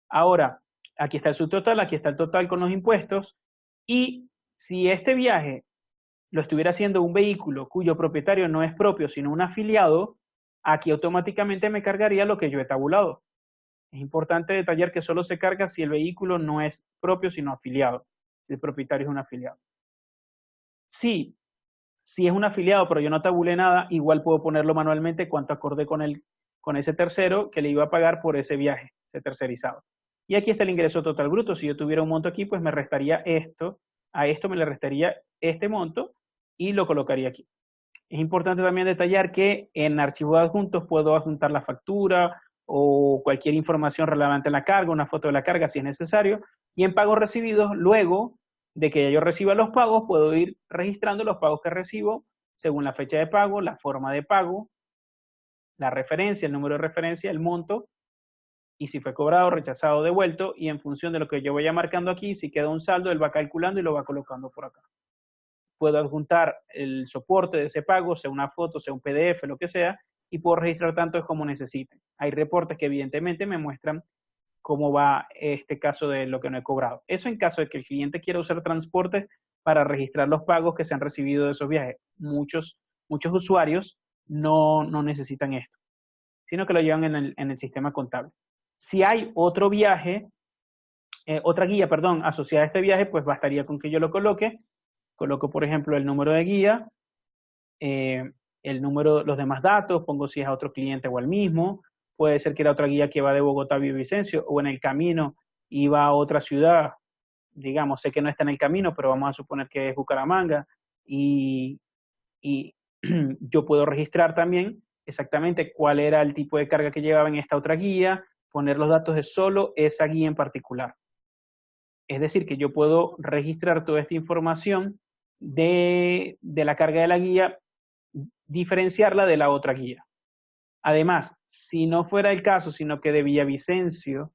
Ahora, aquí está el subtotal, aquí está el total con los impuestos y si este viaje lo estuviera haciendo un vehículo cuyo propietario no es propio, sino un afiliado, aquí automáticamente me cargaría lo que yo he tabulado. Es importante detallar que solo se carga si el vehículo no es propio, sino afiliado, si el propietario es un afiliado. Si es un afiliado, pero yo no tabulé nada, igual puedo ponerlo manualmente cuánto acordé con ese tercero que le iba a pagar por ese viaje, ese tercerizado. Y aquí está el ingreso total bruto. Si yo tuviera un monto aquí, pues me restaría esto, a esto me le restaría este monto y lo colocaría aquí. Es importante también detallar que en archivos adjuntos puedo adjuntar la factura o cualquier información relevante en la carga, una foto de la carga si es necesario, y en pagos recibidos, luego de que yo reciba los pagos, puedo ir registrando los pagos que recibo según la fecha de pago, la forma de pago, la referencia, el número de referencia, el monto, y si fue cobrado, rechazado, devuelto, y en función de lo que yo vaya marcando aquí, si queda un saldo, él va calculando y lo va colocando por acá. Puedo adjuntar el soporte de ese pago, sea una foto, sea un PDF, lo que sea, y puedo registrar tantos como necesiten. Hay reportes que evidentemente me muestran cómo va este caso de lo que no he cobrado. Eso en caso de que el cliente quiera usar transporte para registrar los pagos que se han recibido de esos viajes. Muchos usuarios no necesitan esto, sino que lo llevan en el sistema contable. Si hay otro viaje, otra guía, perdón, asociada a este viaje, pues bastaría con que yo lo coloque. Coloco, por ejemplo, el número de guía, el número, los demás datos, pongo si es a otro cliente o al mismo. Puede ser que era otra guía que va de Bogotá a Villavicencio o en el camino iba a otra ciudad. Digamos, sé que no está en el camino, pero vamos a suponer que es Bucaramanga. Y yo puedo registrar también exactamente cuál era el tipo de carga que llevaba en esta otra guía, poner los datos de solo esa guía en particular. Es decir, que yo puedo registrar toda esta información de la carga de la guía, diferenciarla de la otra guía. Además, si no fuera el caso, sino que de Villavicencio,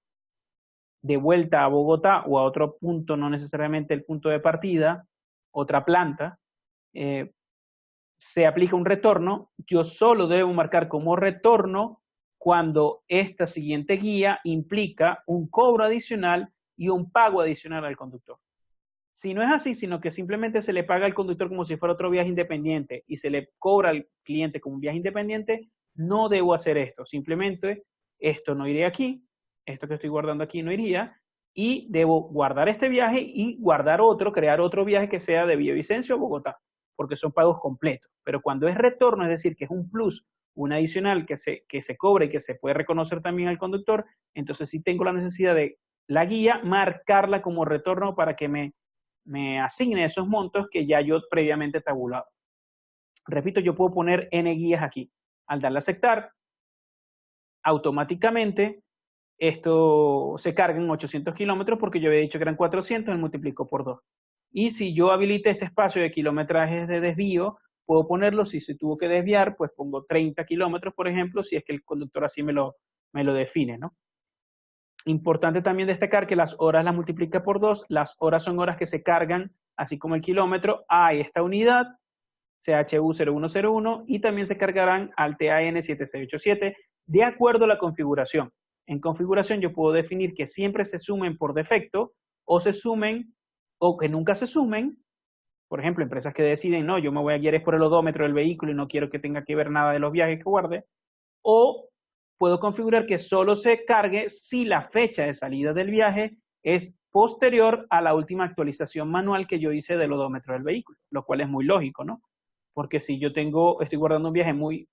de vuelta a Bogotá o a otro punto, no necesariamente el punto de partida, otra planta, se aplica un retorno, yo solo debo marcar como retorno cuando esta siguiente guía implica un cobro adicional y un pago adicional al conductor. Si no es así, sino que simplemente se le paga al conductor como si fuera otro viaje independiente y se le cobra al cliente como un viaje independiente, no debo hacer esto. Simplemente esto no iría aquí, esto que estoy guardando aquí no iría, y debo guardar este viaje y guardar otro, crear otro viaje que sea de Villavicencio a Bogotá, porque son pagos completos. Pero cuando es retorno, es decir, que es un plus, un adicional que se cobra y que se puede reconocer también al conductor, entonces sí tengo la necesidad de la guía, marcarla como retorno para que me asigne esos montos que ya yo previamente he tabulado. Repito, yo puedo poner N guías aquí. Al darle a aceptar, automáticamente esto se carga en 800 kilómetros porque yo había dicho que eran 400, él multiplicó por 2. Y si yo habilité este espacio de kilometrajes de desvío, puedo ponerlo, si se tuvo que desviar, pues pongo 30 kilómetros, por ejemplo, si es que el conductor así me lo define, ¿no? Importante también destacar que las horas las multiplica por 2, las horas son horas que se cargan, así como el kilómetro, a esta unidad, CHU 0101, y también se cargarán al TAN 7687, de acuerdo a la configuración. En configuración yo puedo definir que siempre se sumen por defecto, o se sumen, o que nunca se sumen. Por ejemplo, empresas que deciden, no, yo me voy a guiar por el odómetro del vehículo y no quiero que tenga que ver nada de los viajes que guarde, o puedo configurar que solo se cargue si la fecha de salida del viaje es posterior a la última actualización manual que yo hice del odómetro del vehículo, lo cual es muy lógico, ¿no? Porque si yo estoy guardando un viaje muy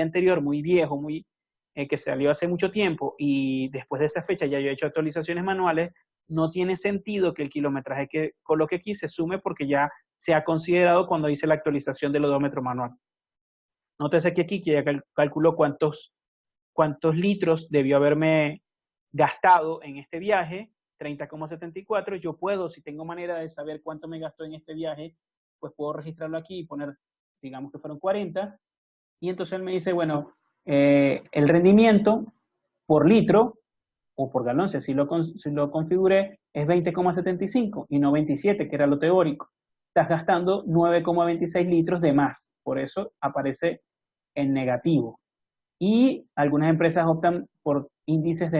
anterior, muy viejo, que salió hace mucho tiempo, y después de esa fecha ya yo he hecho actualizaciones manuales, no tiene sentido que el kilometraje que coloque aquí se sume porque ya se ha considerado cuando hice la actualización del odómetro manual. Nótese que aquí que ya calculó cuántos litros debió haberme gastado en este viaje, 30,74. Yo puedo, si tengo manera de saber cuánto me gastó en este viaje, pues puedo registrarlo aquí y poner, digamos que fueron 40, y entonces él me dice, bueno, el rendimiento por litro o por galón, si lo configuré, es 20,75 y no 27, que era lo teórico. Estás gastando 9,26 litros de más, por eso aparece en negativo. Y algunas empresas optan por índices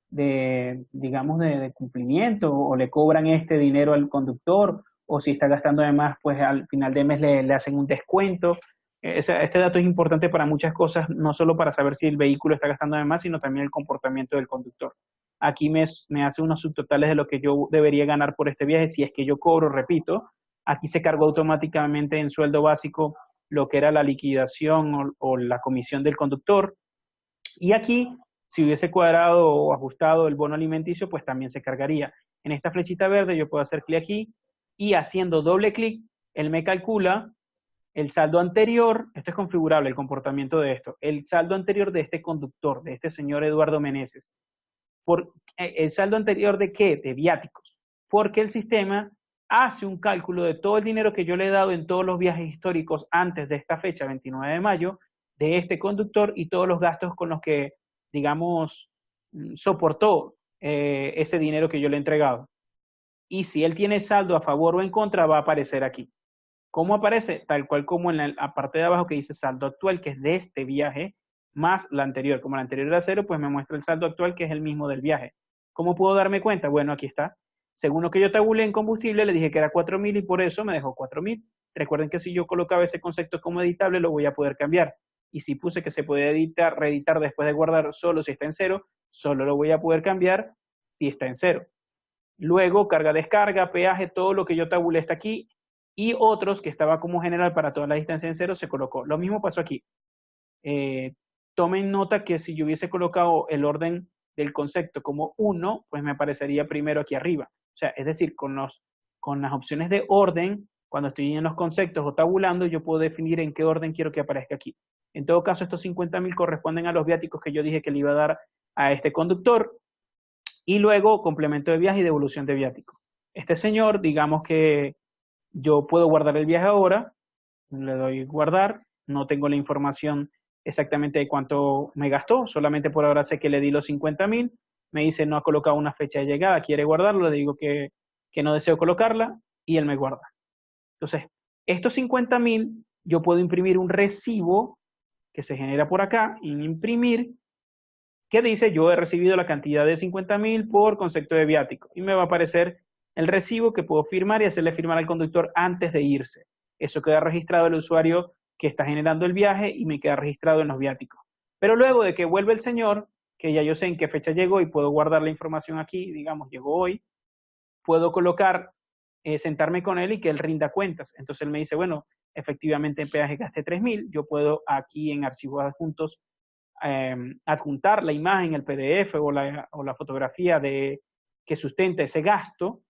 digamos, de cumplimiento, o le cobran este dinero al conductor, o si está gastando de más, pues al final de mes le hacen un descuento. Este dato es importante para muchas cosas, no solo para saber si el vehículo está gastando de más, sino también el comportamiento del conductor. Aquí me hace unos subtotales de lo que yo debería ganar por este viaje, si es que yo cobro, repito. Aquí se cargó automáticamente en sueldo básico lo que era la liquidación o la comisión del conductor. Y aquí, si hubiese cuadrado o ajustado el bono alimenticio, pues también se cargaría. En esta flechita verde yo puedo hacer clic aquí y haciendo doble clic, él me calcula el saldo anterior. Esto es configurable, el comportamiento de esto, el saldo anterior de este conductor, de este señor Eduardo Meneses. ¿El saldo anterior de qué? De viáticos. Porque el sistema hace un cálculo de todo el dinero que yo le he dado en todos los viajes históricos antes de esta fecha, 29 de mayo, de este conductor, y todos los gastos con los que, digamos, soportó ese dinero que yo le he entregado. Y si él tiene saldo a favor o en contra, va a aparecer aquí. ¿Cómo aparece? Tal cual como en la parte de abajo que dice saldo actual, que es de este viaje, más la anterior. Como la anterior era 0, pues me muestra el saldo actual, que es el mismo del viaje. ¿Cómo puedo darme cuenta? Bueno, aquí está. Según lo que yo tabulé en combustible, le dije que era 4.000 y por eso me dejó 4.000. Recuerden que si yo colocaba ese concepto como editable, lo voy a poder cambiar. Y si puse que se puede reeditar después de guardar solo si está en 0, solo lo voy a poder cambiar si está en 0. Luego, carga, descarga, peaje, todo lo que yo tabulé está aquí, y otros que estaba como general para toda la distancia en 0 se colocó. Lo mismo pasó aquí. Tomen nota que si yo hubiese colocado el orden del concepto como 1, pues me aparecería primero aquí arriba. O sea, es decir, con las opciones de orden, cuando estoy en los conceptos o tabulando, yo puedo definir en qué orden quiero que aparezca aquí. En todo caso, estos 50.000 corresponden a los viáticos que yo dije que le iba a dar a este conductor, y luego complemento de viaje y devolución de viático. Este señor, digamos que yo puedo guardar el viaje ahora, le doy guardar, no tengo la información exactamente de cuánto me gastó, solamente por ahora sé que le di los 50.000, me dice no ha colocado una fecha de llegada, quiere guardarlo, le digo que no deseo colocarla, y él me guarda. Entonces, estos 50.000, yo puedo imprimir un recibo que se genera por acá, y imprimir, que dice yo he recibido la cantidad de 50.000 por concepto de viático, y me va a aparecer el recibo que puedo firmar y hacerle firmar al conductor antes de irse. Eso queda registrado el usuario que está generando el viaje y me queda registrado en los viáticos. Pero luego de que vuelve el señor, que ya yo sé en qué fecha llegó y puedo guardar la información aquí, digamos, llegó hoy, puedo colocar, sentarme con él y que él rinda cuentas. Entonces él me dice, bueno, efectivamente en peaje gasté 3.000, yo puedo aquí en archivos adjuntos adjuntar la imagen, el PDF o la fotografía que sustenta ese gasto.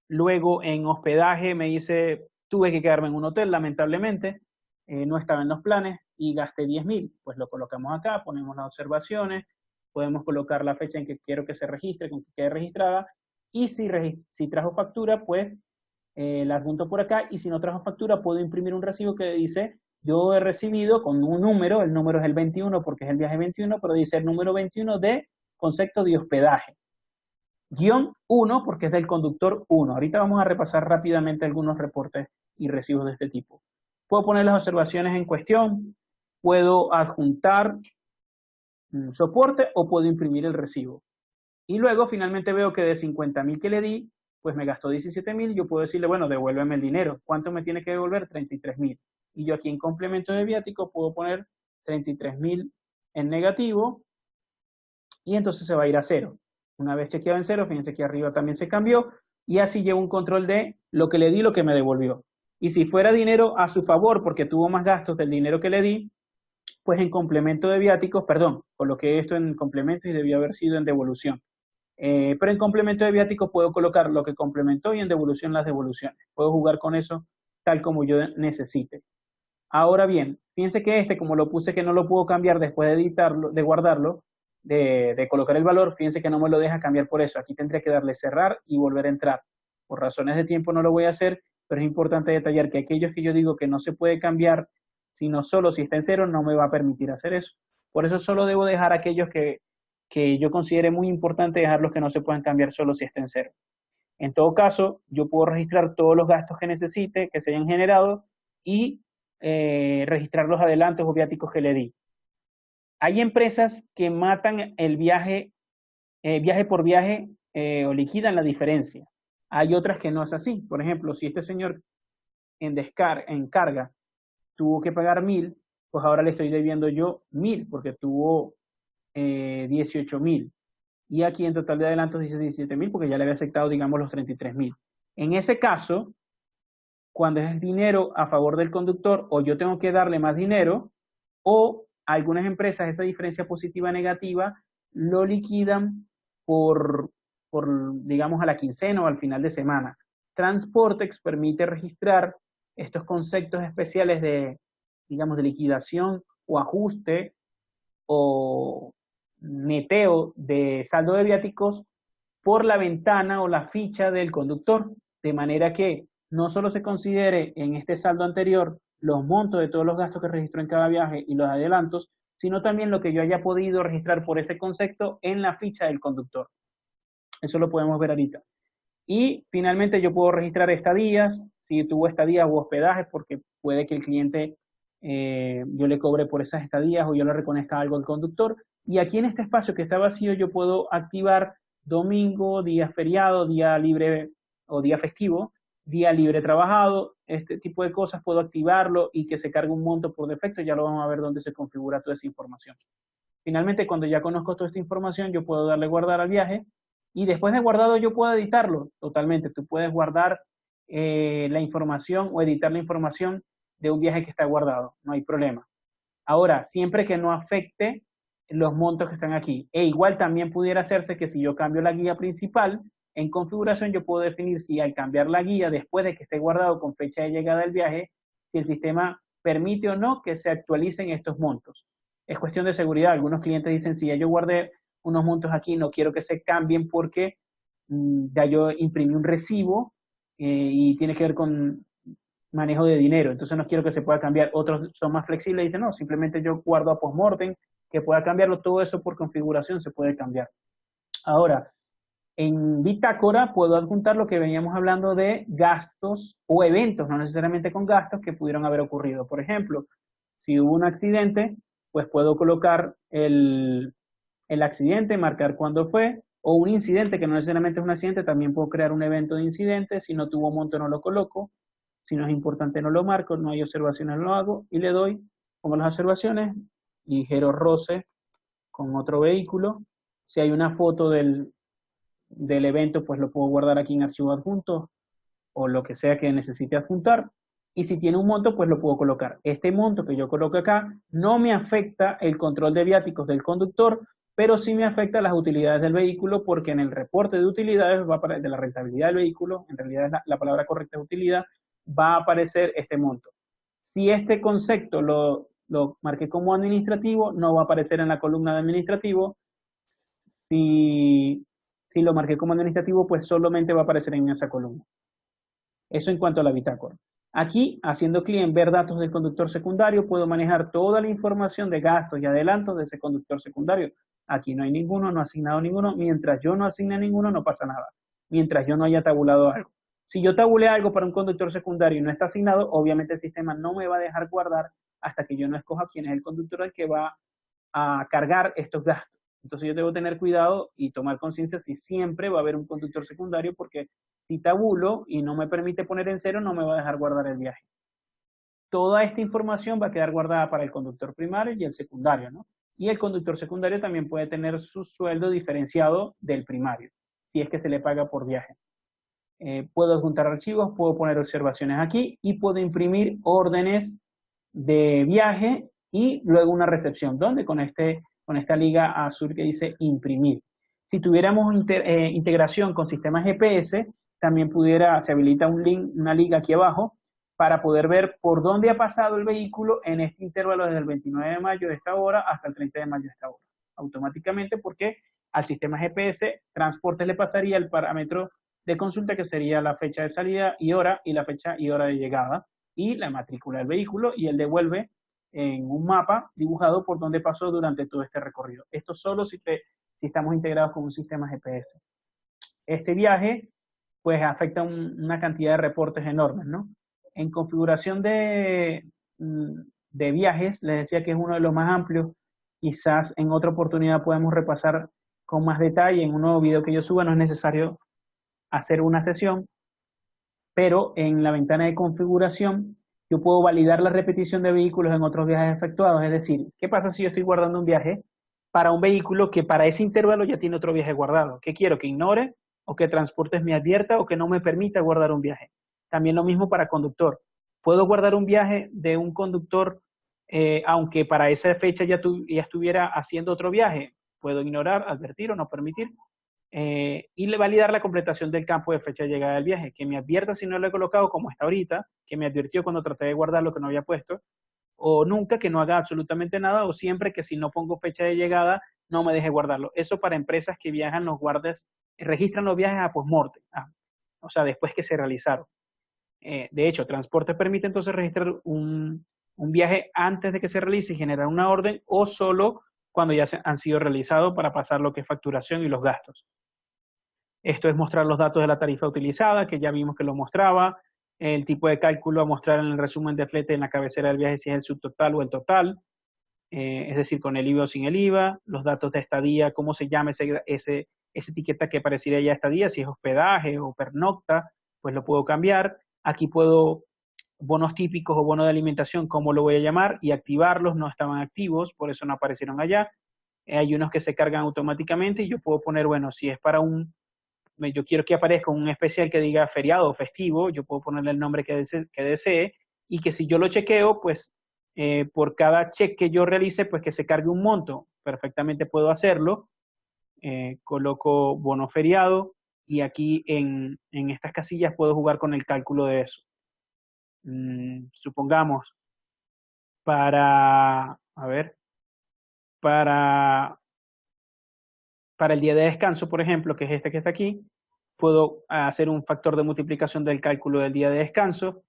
Luego en hospedaje me dice, tuve que quedarme en un hotel, lamentablemente, no estaba en los planes y gasté 10.000. Pues lo colocamos acá, ponemos las observaciones, podemos colocar la fecha en que quiero que se registre, con que quede registrada, y si trajo factura, pues la adjunto por acá, y si no trajo factura, puedo imprimir un recibo que dice, yo he recibido con un número, el número es el 21 porque es el viaje 21, pero dice el número 21 de concepto de hospedaje. Guión 1 porque es del conductor 1. Ahorita vamos a repasar rápidamente algunos reportes y recibos de este tipo. Puedo poner las observaciones en cuestión, puedo adjuntar un soporte o puedo imprimir el recibo. Y luego finalmente veo que de 50.000 que le di, pues me gastó 17.000, yo puedo decirle, bueno, devuélveme el dinero. ¿Cuánto me tiene que devolver? 33.000. Y yo aquí en complemento de viático puedo poner 33.000 en negativo, y entonces se va a ir a 0. Una vez chequeado en 0, fíjense que arriba también se cambió, y así llevo un control de lo que le di, lo que me devolvió. Y si fuera dinero a su favor porque tuvo más gastos del dinero que le di, pues en complemento de viáticos, perdón, coloqué esto en complemento y debió haber sido en devolución. Pero en complemento de viáticos puedo colocar lo que complementó y en devolución las devoluciones. Puedo jugar con eso tal como yo necesite. Ahora bien, fíjense que este, como lo puse que no lo puedo cambiar después de editarlo, de guardarlo, de colocar el valor, fíjense que no me lo deja cambiar por eso. Aquí tendría que darle cerrar y volver a entrar. Por razones de tiempo no lo voy a hacer, pero es importante detallar que aquellos que yo digo que no se puede cambiar, sino solo si está en cero, no me va a permitir hacer eso. Por eso solo debo dejar aquellos que yo considere muy importante dejarlos que no se puedan cambiar solo si está en cero. En todo caso, yo puedo registrar todos los gastos que necesite, que se hayan generado, y registrar los adelantos o viáticos que le di. Hay empresas que matan el viaje, viaje por viaje, o liquidan la diferencia. Hay otras que no es así. Por ejemplo, si este señor en carga tuvo que pagar 1.000, pues ahora le estoy debiendo yo 1.000 porque tuvo 18.000. Y aquí en total de adelantos dice 17.000 porque ya le había aceptado, digamos, los 33.000. En ese caso, cuando es dinero a favor del conductor, o yo tengo que darle más dinero, o algunas empresas esa diferencia positiva negativa lo liquidan por, digamos, a la quincena o al final de semana. Transportex permite registrar estos conceptos especiales de, digamos, de liquidación o ajuste o neteo de saldo de viáticos por la ventana o la ficha del conductor, de manera que no solo se considere en este saldo anterior los montos de todos los gastos que registró en cada viaje y los adelantos, sino también lo que yo haya podido registrar por ese concepto en la ficha del conductor. Eso lo podemos ver ahorita. Y finalmente yo puedo registrar estadías, si tuvo estadías u hospedajes, porque puede que el cliente yo le cobre por esas estadías o yo le reconozca algo al conductor. Y aquí en este espacio que está vacío yo puedo activar domingo, día feriado, día libre o día festivo, día libre trabajado, este tipo de cosas puedo activarlo y que se cargue un monto por defecto. Ya lo vamos a ver dónde se configura toda esa información. Finalmente, cuando ya conozco toda esta información, yo puedo darle guardar al viaje y después de guardado yo puedo editarlo totalmente. Tú puedes guardar la información o editar la información de un viaje que está guardado, no hay problema. Ahora, siempre que no afecte los montos que están aquí. E igual también pudiera hacerse que si yo cambio la guía principal, en configuración yo puedo definir si al cambiar la guía después de que esté guardado con fecha de llegada del viaje, si el sistema permite o no que se actualicen estos montos. Es cuestión de seguridad. Algunos clientes dicen, si ya yo guardé unos montos aquí, no quiero que se cambien porque ya yo imprimí un recibo y tiene que ver con manejo de dinero, entonces no quiero que se pueda cambiar. Otros son más flexibles y dicen, no, simplemente yo guardo a postmortem, que pueda cambiarlo, todo eso por configuración se puede cambiar. Ahora, en Bitácora puedo adjuntar lo que veníamos hablando de gastos o eventos, no necesariamente con gastos, que pudieron haber ocurrido. Por ejemplo, si hubo un accidente, pues puedo colocar el accidente, marcar cuándo fue, o un incidente, que no necesariamente es un accidente, también puedo crear un evento de incidente. Si no tuvo monto no lo coloco, si no es importante no lo marco, no hay observaciones no lo hago, y le doy, pongo las observaciones, ligero roce con otro vehículo. Si hay una foto del evento, pues lo puedo guardar aquí en archivo adjunto, o lo que sea que necesite adjuntar. Y si tiene un monto, pues lo puedo colocar. Este monto que yo coloco acá no me afecta el control de viáticos del conductor, pero sí me afecta las utilidades del vehículo, porque en el reporte de utilidades, de la rentabilidad del vehículo, en realidad la palabra correcta es utilidad, va a aparecer este monto. Si este concepto lo marqué como administrativo, no va a aparecer en la columna de administrativo. Si lo marqué como administrativo, pues solamente va a aparecer en esa columna. Eso en cuanto a la bitácora. Aquí, haciendo clic en ver datos del conductor secundario, puedo manejar toda la información de gastos y adelantos de ese conductor secundario. Aquí no hay ninguno, no ha asignado ninguno. Mientras yo no asigne ninguno, no pasa nada. Mientras yo no haya tabulado algo. Si yo tabulé algo para un conductor secundario y no está asignado, obviamente el sistema no me va a dejar guardar hasta que yo no escoja quién es el conductor al que va a cargar estos gastos. Entonces yo debo tener cuidado y tomar conciencia si siempre va a haber un conductor secundario, porque si tabulo y no me permite poner en cero, no me va a dejar guardar el viaje. Toda esta información va a quedar guardada para el conductor primario y el secundario, ¿no? Y el conductor secundario también puede tener su sueldo diferenciado del primario, si es que se le paga por viaje. puedo adjuntar archivos, puedo poner observaciones aquí y puedo imprimir órdenes de viaje y luego una recepción, donde con esta liga azul que dice imprimir. Si tuviéramos integración con sistemas GPS, también se habilita un link, una liga aquí abajo, para poder ver por dónde ha pasado el vehículo en este intervalo desde el 29 de mayo de esta hora hasta el 30 de mayo de esta hora. Automáticamente, porque al sistema GPS, Transportes le pasaría el parámetro de consulta, que sería la fecha de salida y la fecha y hora de llegada, y la matrícula del vehículo, y él devuelve en un mapa dibujado por donde pasó durante todo este recorrido. Esto solo si estamos integrados con un sistema GPS. Este viaje, pues, afecta una cantidad de reportes enormes, ¿no? En configuración de viajes, les decía que es uno de los más amplios. Quizás en otra oportunidad podemos repasar con más detalle en un nuevo video que yo suba. No es necesario hacer una sesión, pero en la ventana de configuración yo puedo validar la repetición de vehículos en otros viajes efectuados. Es decir, ¿qué pasa si yo estoy guardando un viaje para un vehículo que para ese intervalo ya tiene otro viaje guardado? ¿Qué quiero? ¿Que ignore o que Transportes me advierta o que no me permita guardar un viaje? También lo mismo para conductor. Puedo guardar un viaje de un conductor, aunque para esa fecha ya estuviera haciendo otro viaje. Puedo ignorar, advertir o no permitir. Y le validar la completación del campo de fecha de llegada del viaje, que me advierta si no lo he colocado como está ahorita, que me advirtió cuando traté de guardar lo que no había puesto, o nunca, que no haga absolutamente nada, o siempre que si no pongo fecha de llegada no me deje guardarlo. Eso para empresas que viajan los guardas, registran los viajes a postmortem, o sea, después que se realizaron. De hecho, Transporte permite entonces registrar un viaje antes de que se realice y generar una orden, o solo cuando ya han sido realizados, para pasar lo que es facturación y los gastos. Esto es mostrar los datos de la tarifa utilizada, que ya vimos que lo mostraba, el tipo de cálculo a mostrar en el resumen de flete en la cabecera del viaje, si es el subtotal o el total, es decir, con el IVA o sin el IVA, los datos de estadía, cómo se llama esa etiqueta que parecería ya estadía, si es hospedaje o pernocta, pues lo puedo cambiar. Aquí puedo, bonos típicos o bonos de alimentación, cómo lo voy a llamar, y activarlos. No estaban activos, por eso no aparecieron allá. Hay unos que se cargan automáticamente y yo puedo poner, bueno, si es para yo quiero que aparezca un especial que diga feriado o festivo, yo puedo ponerle el nombre que desee, y que si yo lo chequeo, pues por cada check que yo realice, pues que se cargue un monto. Perfectamente puedo hacerlo. Coloco bono feriado y aquí en estas casillas puedo jugar con el cálculo de eso. Supongamos, para el día de descanso, por ejemplo, que es este que está aquí, puedo hacer un factor de multiplicación del cálculo del día de descanso,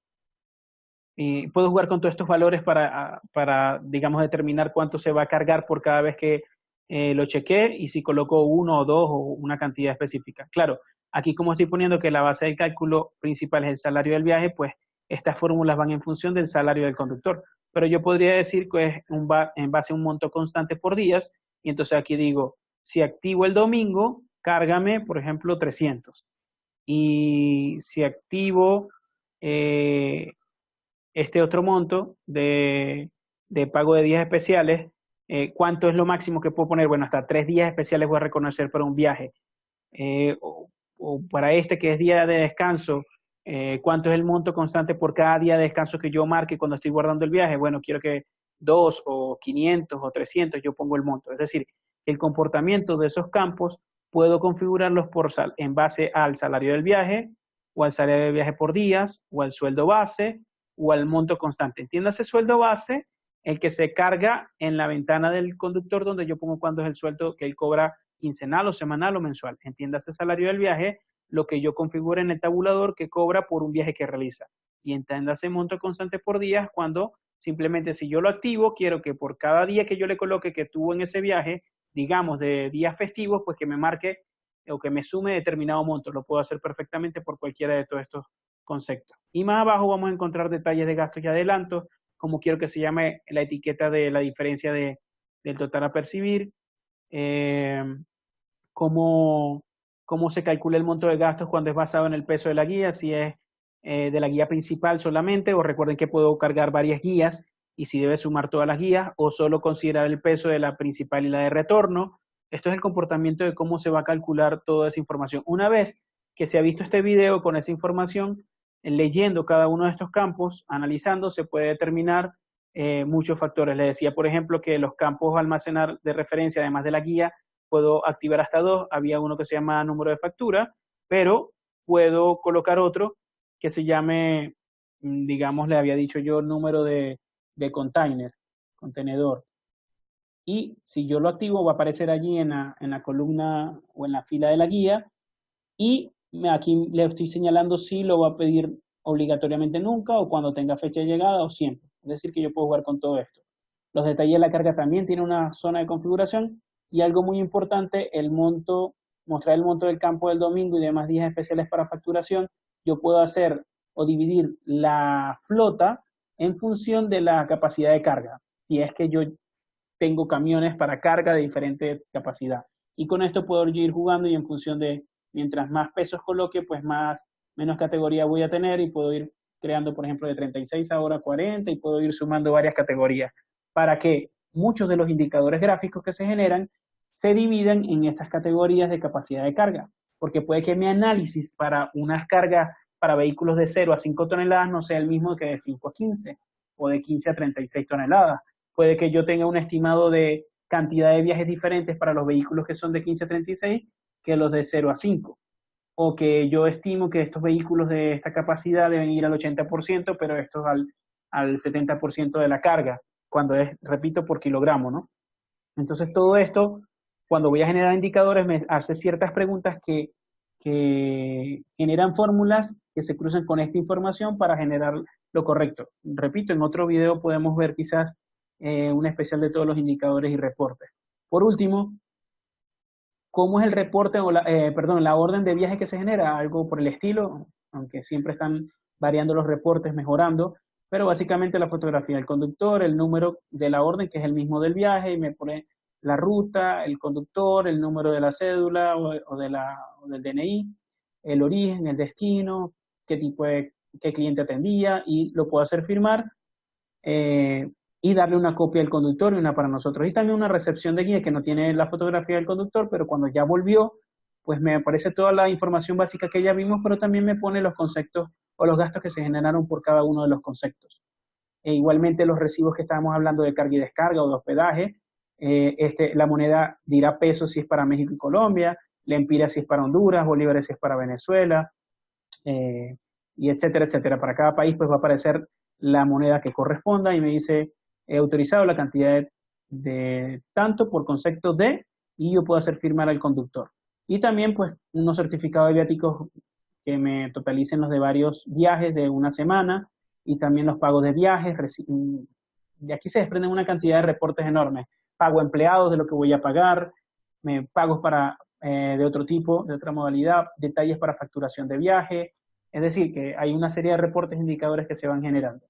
y puedo jugar con todos estos valores para, digamos, determinar cuánto se va a cargar por cada vez que lo chequee, y si coloco 1 o 2 o una cantidad específica. Claro, aquí como estoy poniendo que la base del cálculo principal es el salario del viaje, pues estas fórmulas van en función del salario del conductor. Pero yo podría decir que es en base a un monto constante por días, y entonces aquí digo, si activo el domingo, cárgame, por ejemplo, 300. Y si activo este otro monto de pago de días especiales, ¿cuánto es lo máximo que puedo poner? Bueno, hasta 3 días especiales voy a reconocer para un viaje. O para este que es día de descanso, ¿cuánto es el monto constante por cada día de descanso que yo marque cuando estoy guardando el viaje? Bueno, quiero que 2 o 500 o 300, yo pongo el monto. Es decir, el comportamiento de esos campos puedo configurarlos en base al salario del viaje, o al salario del viaje por días, o al sueldo base, o al monto constante. Entiéndase sueldo base, el que se carga en la ventana del conductor, donde yo pongo cuándo es el sueldo que él cobra, quincenal o semanal o mensual. Entiéndase salario del viaje, lo que yo configure en el tabulador que cobra por un viaje que realiza. Y entiéndase monto constante por días, cuando simplemente, si yo lo activo, quiero que por cada día que yo le coloque que tuvo en ese viaje, digamos de días festivos, pues que me marque o que me sume determinado monto. Lo puedo hacer perfectamente por cualquiera de todos estos conceptos. Y más abajo vamos a encontrar detalles de gastos y adelantos, como quiero que se llame la etiqueta de la diferencia del total a percibir, cómo se calcula el monto de gastos cuando es basado en el peso de la guía, si es de la guía principal solamente, o recuerden que puedo cargar varias guías, y si debe sumar todas las guías, o solo considerar el peso de la principal y la de retorno. Esto es el comportamiento de cómo se va a calcular toda esa información. Una vez que se ha visto este video con esa información, leyendo cada uno de estos campos, analizando, se puede determinar muchos factores. Le decía, por ejemplo, que los campos almacenar de referencia, además de la guía, puedo activar hasta 2. Había uno que se llama número de factura, pero puedo colocar otro que se llame, digamos, le había dicho yo, número de contenedor. Y si yo lo activo, va a aparecer allí en la columna o en la fila de la guía. Y aquí le estoy señalando si lo va a pedir obligatoriamente nunca, o cuando tenga fecha de llegada, o siempre. Es decir, que yo puedo jugar con todo esto. Los detalles de la carga también tienen una zona de configuración. Y algo muy importante, el monto, mostrar el monto del campo del domingo y demás días especiales para facturación. Yo puedo hacer o dividir la flota en función de la capacidad de carga. Si es que yo tengo camiones para carga de diferente capacidad. Y con esto puedo ir jugando, y en función de, mientras más pesos coloque, pues menos categoría voy a tener, y puedo ir creando, por ejemplo, de 36 ahora 40, y puedo ir sumando varias categorías para que muchos de los indicadores gráficos que se generan se dividan en estas categorías de capacidad de carga, porque puede que mi análisis para unas cargas para vehículos de 0 a 5 toneladas no sea el mismo que de 5 a 15 o de 15 a 36 toneladas. Puede que yo tenga un estimado de cantidad de viajes diferentes para los vehículos que son de 15 a 36 que los de 0 a 5. O que yo estimo que estos vehículos de esta capacidad deben ir al 80%, pero estos al 70% de la carga, cuando es, repito, por kilogramo, ¿no? Entonces todo esto, cuando voy a generar indicadores, me hace ciertas preguntas que generan fórmulas que se cruzan con esta información para generar lo correcto. Repito, en otro video podemos ver quizás un especial de todos los indicadores y reportes. Por último, ¿cómo es el reporte o la orden de viaje que se genera? Algo por el estilo, aunque siempre están variando los reportes, mejorando, pero básicamente la fotografía del conductor, el número de la orden, que es el mismo del viaje, y me pone la ruta, el conductor, el número de la cédula o del DNI, el origen, el destino, qué cliente atendía, y lo puedo hacer firmar y darle una copia al conductor y una para nosotros. Y también una recepción de guía que no tiene la fotografía del conductor, pero cuando ya volvió, pues me aparece toda la información básica que ya vimos, pero también me pone los conceptos o los gastos que se generaron por cada uno de los conceptos. Igualmente los recibos que estábamos hablando de carga y descarga o de hospedaje, la moneda dirá peso si es para México y Colombia, lempira si es para Honduras, bolívares si es para Venezuela, y etcétera, etcétera. Para cada país pues va a aparecer la moneda que corresponda, y me dice, he autorizado la cantidad de tanto por concepto de, y yo puedo hacer firmar al conductor. Y también pues unos certificados de viáticos que me totalicen los de varios viajes de una semana, y también los pagos de viajes. De aquí se desprenden una cantidad de reportes enormes. Pago empleados de lo que voy a pagar, pagos de otro tipo, de otra modalidad, detalles para facturación de viaje. Es decir, que hay una serie de reportes e indicadores que se van generando.